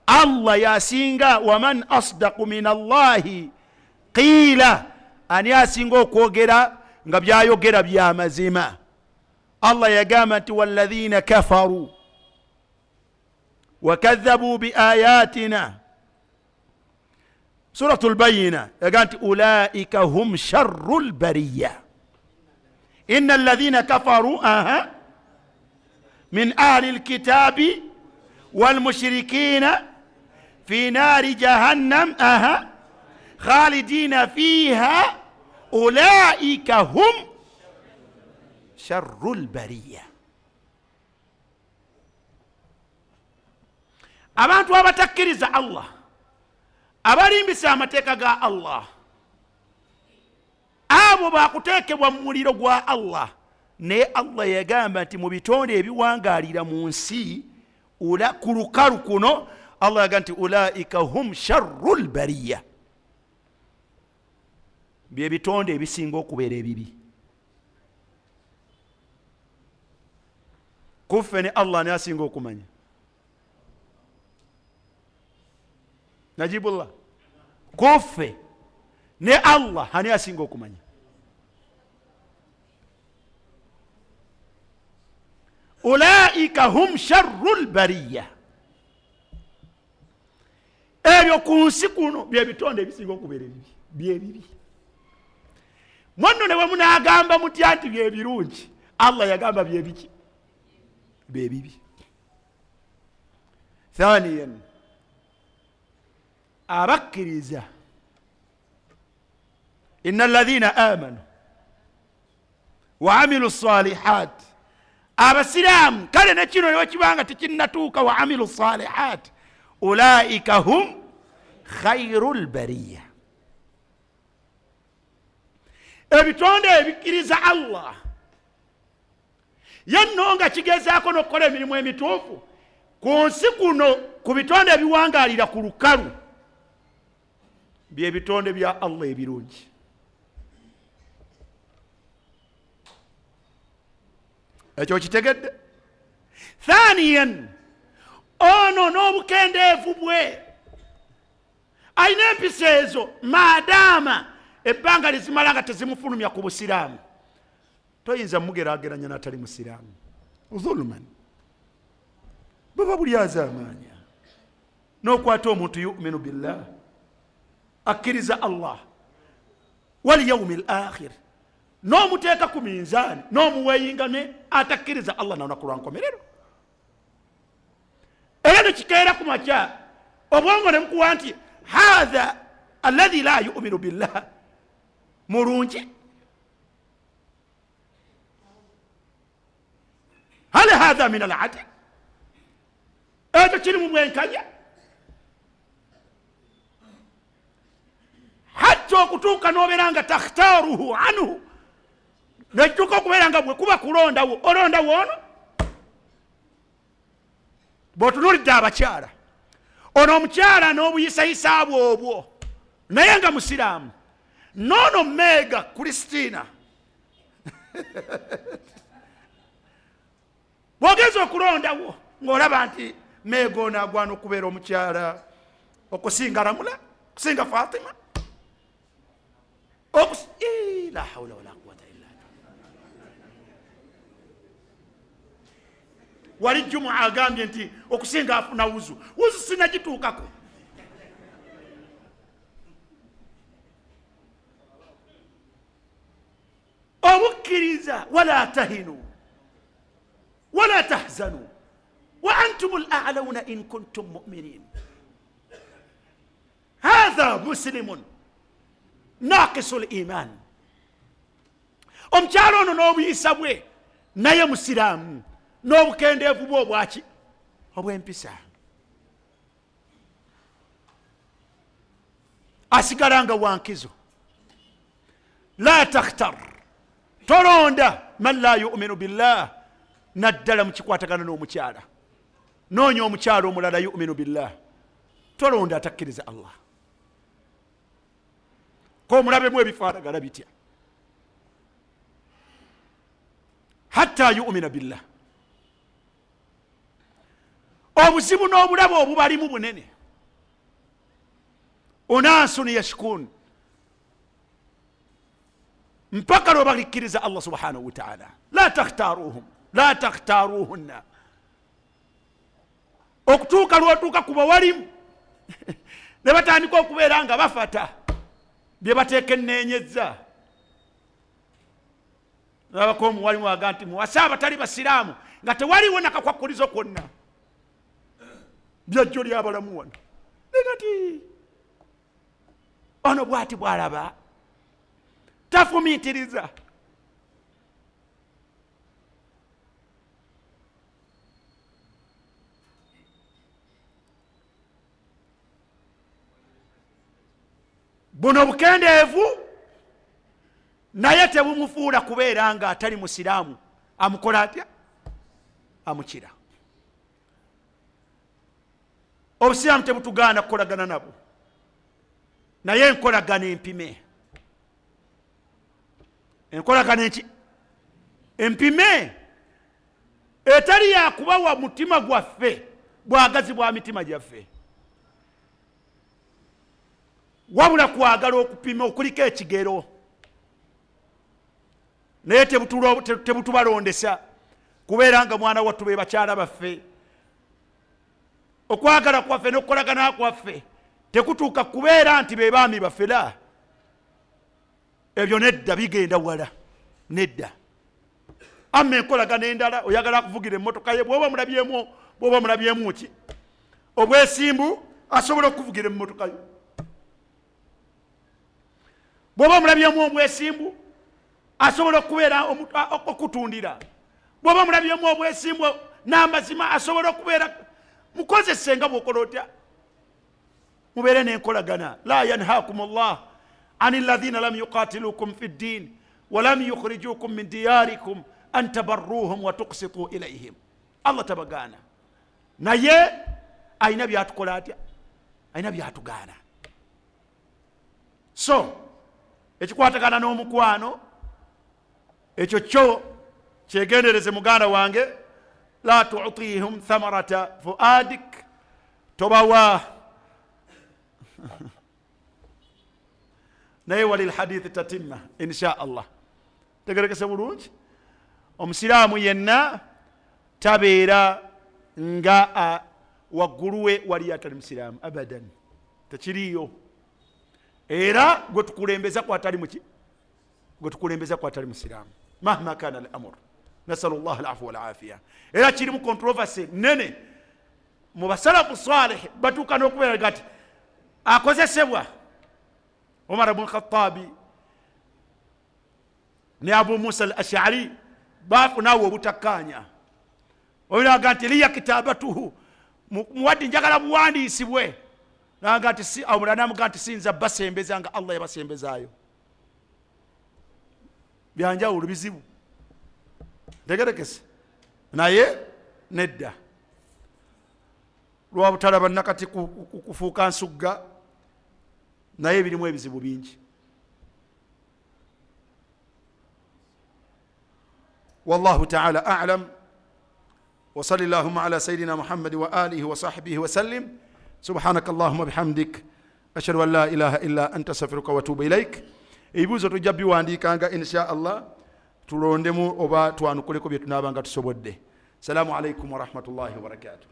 Allah yasinga waman asdaqu min Allahi qiila, ani asinga okwogera nga byayogera bya mazima. Allah yagamba nti walladhina kafaru wakadhabu biayatina, suratul bayina yagamba nti ulaika hum sharrul bariya. Inna alladhina kafaru min ahli alkitabi wal mushrikina fi nari jahannam khalidina fiha ulaika hum sharrul bariya. Abantu abatakkiriza Allah, abalimbisa amateeka ga Allah, abo bakuteekebwa mu muliro gwa Allah. Naye Allah yagamba nti mu bitonde ebiwangaalira mu nsi ku lukalu kuno, Allah yagamba nti ulaika hum sharrul bariya, bye bitonde ebisinga okubeera ebibi. Kuffe ne Allah ne asinga okumanya. Najibullah, kuffe ne Allah ani asinga okumanya. Ulaika hum sharrul bariya. Ebyo ku nsi kuno bye bitonde ebisinga okubeera ebibi, bye bibi. Mwanno ne wemunagamba mutya nti bye birungi, Allah yagamba bye biki? Bye bibi. Thaniyan, abakkiriza, inna alladhina amanu wa amilu salihat, abasiraamu kale ne kino wekibanga tekinnatuuka wa amilu salihat, ulaika hum khairul bariya. Ebitonde ebikkiriza Allah yenno nga kigezaako n'okukola emirimu emituufu ku nsi kuno, ku bitonde ebiwangaalira ku lukalu, bye bitonde bya Allah ebirungi. Ekyo kitegedde. Thaniyan, ono n'obukendeevu bwe alina empisa ezo maadaama ebbanga lizimala nga tezimufulumya ku busiraamu, toyinza mugeraageranya n'atali musiraamu. Zulman baba buli azaamaanya n'okwata omuntu yu'minu billah, akkiriza Allah wal yawmil akhir, n'omuteeka ku minzaani n'omuweeyinga ne atakkiriza Allah n'olunaku lwa nkomerero. Era nekikeera ku makya obwongo ne mukuwa nti hatha alladhi la yu'minu billah mulungi. Hal hatha min al-adl? Ekyo kiri mu bwenkanya. Hatta okutuuka n'obeera nga takhtaaruhu anhu, nekituuka okubeera nga bwe kuba kulondawo olondawo ono. Bw'otunuulidde abakyala, ono omukyala n'obuyisayisa bwobwo naye nga musiraamu, noono Meega Kristina bw'ogeza okulondawo ng'olaba nti Meega ono agwana okubeera omukyala okusinga Ramula, okusinga Fatima, la hawla wala quwwata illa billah. Wali Juma agambye nti okusinga afuna wuzu sinagituukako. Obukkiriza wala tahinu wala tahzanu wa antum al-a'launa in kuntum mu'minin. Hadha muslimun naqisul iman. Omukyalo ono n'obuyisa bwe naye musiraamu n'obukendeevu bwe obwaki obw'empisa. Asigala nga wankizo. La takhtar, tolonda man la yu'minu billah, naddala mukikwatagana n'omukyala. Noonya omukyala omulala yu'minu billah, tolonda atakkiriza Allah. Ko mulabemu ebifaanagana bitya. Hatta yu'mina billah. Obuzibu n'obulabo obubalimu bunene. Unasun yashkun, mpaka lwe bakkiriza Allah subhanahu wa ta'ala. La takhtaruhum la takhtaruhunna, okutuuka lwotuuka ku bawalimu ne batandika okubeera nga bafata bye bateeka enneenyezza. Nabako omuwalimu aga nti muwase abatali basiraamu nga tewaliwo nakakwakulizo kwonna, byajjo lyabalamu wano negati ono bwati bwalaba tafumiitiriza. Buno bukendeevu naye tebumufuula kubeera nga atali musiraamu amukola atya? Amukira. Obusiraamu tebutugaana kukolagana nabo, naye enkolagana empime. Enkolagana eki empime etali yakubawa mutima gwaffe bwagazi bwa mitima gyaffe, wabula kwagala okupima okuliko ekigero. Naye tebutubalondesa kubeera nga mwana wattu be bakyala baffe. Okwagala kwaffe n'okukolagana kwaffe tekutuuka kubeera nti be baami baffe. La, ebyo nedda, bigenda wala. Nedda. Amma enkolagana endala, oyagala kuvugira emmotoka ye, bw'oba mulabyemu ki obwesimbu, asobola okuvugira emmotoka yo. Bw'oba mulabyemu obwesimbu, asobola okubeera okutundira. Bw'oba mulabyemu obwesimbu n'amazima, asobola okubeera. Mukozese nga bw'okola otya, mubeere n'enkolagana. La yanhaakum Allah ani alladhina lam yuqatilukum fi ddin wa lam yukhrijukum min diyarikum an tabarruhum wa tuqsitu ilayhim. Allah tabagaana, naye ayina byatukola atya? Ayina byatugaana. So ekikwatagana n'omukwano ekyo kyo kyegendereze muganda wange. La tu'tihum thamarata fuadik, tobawa naye walil hadith tatimma insha Allah. Tegerekese bulungi, omusiraamu yenna tabeera nga wagguluwe wali atali musiraamu abadan, tekiriyo. Era gwe tukulembeza kwatali muki, gwe tukulembeza kwatali musiraamu mahma kana al-amr. Nasalu Allah al-afwa wal afiya. Era kiri mu controversy nene mu basalafu salih, batuuka n'okubeera gati akozesebwa Umar ibn Khattabi ne Abu Musa al-Ash'ari bafunawo obutakkaanya. Oyinaga nti liya kitabatuhu, muwaddi njagala buwandiisibwe. Naga nti si awulira namuga nti sinza basembeza nga Allah yabasembezaayo. Byanjawulo bizibu. Tegerekese naye nedda. Lwabutalaba nakati kufuuka nsugga, naye birimu ebizibu bingi. Wallahu ta'ala a'lam. Wa sallallahu ala sayyidina Muhammad wa alihi wa sahbihi wa sallim. subhanaka allahumma bihamdik ashhadu an la ilaha illa anta astaghfiruka wa atubu ilaik. Ebibuuzo tujja biwandiikanga insha Allah, tulondemu oba twanukuleko bye tunaabanga tusobodde. Salaamu alaikum wa rahmatullahi wa barakatuh.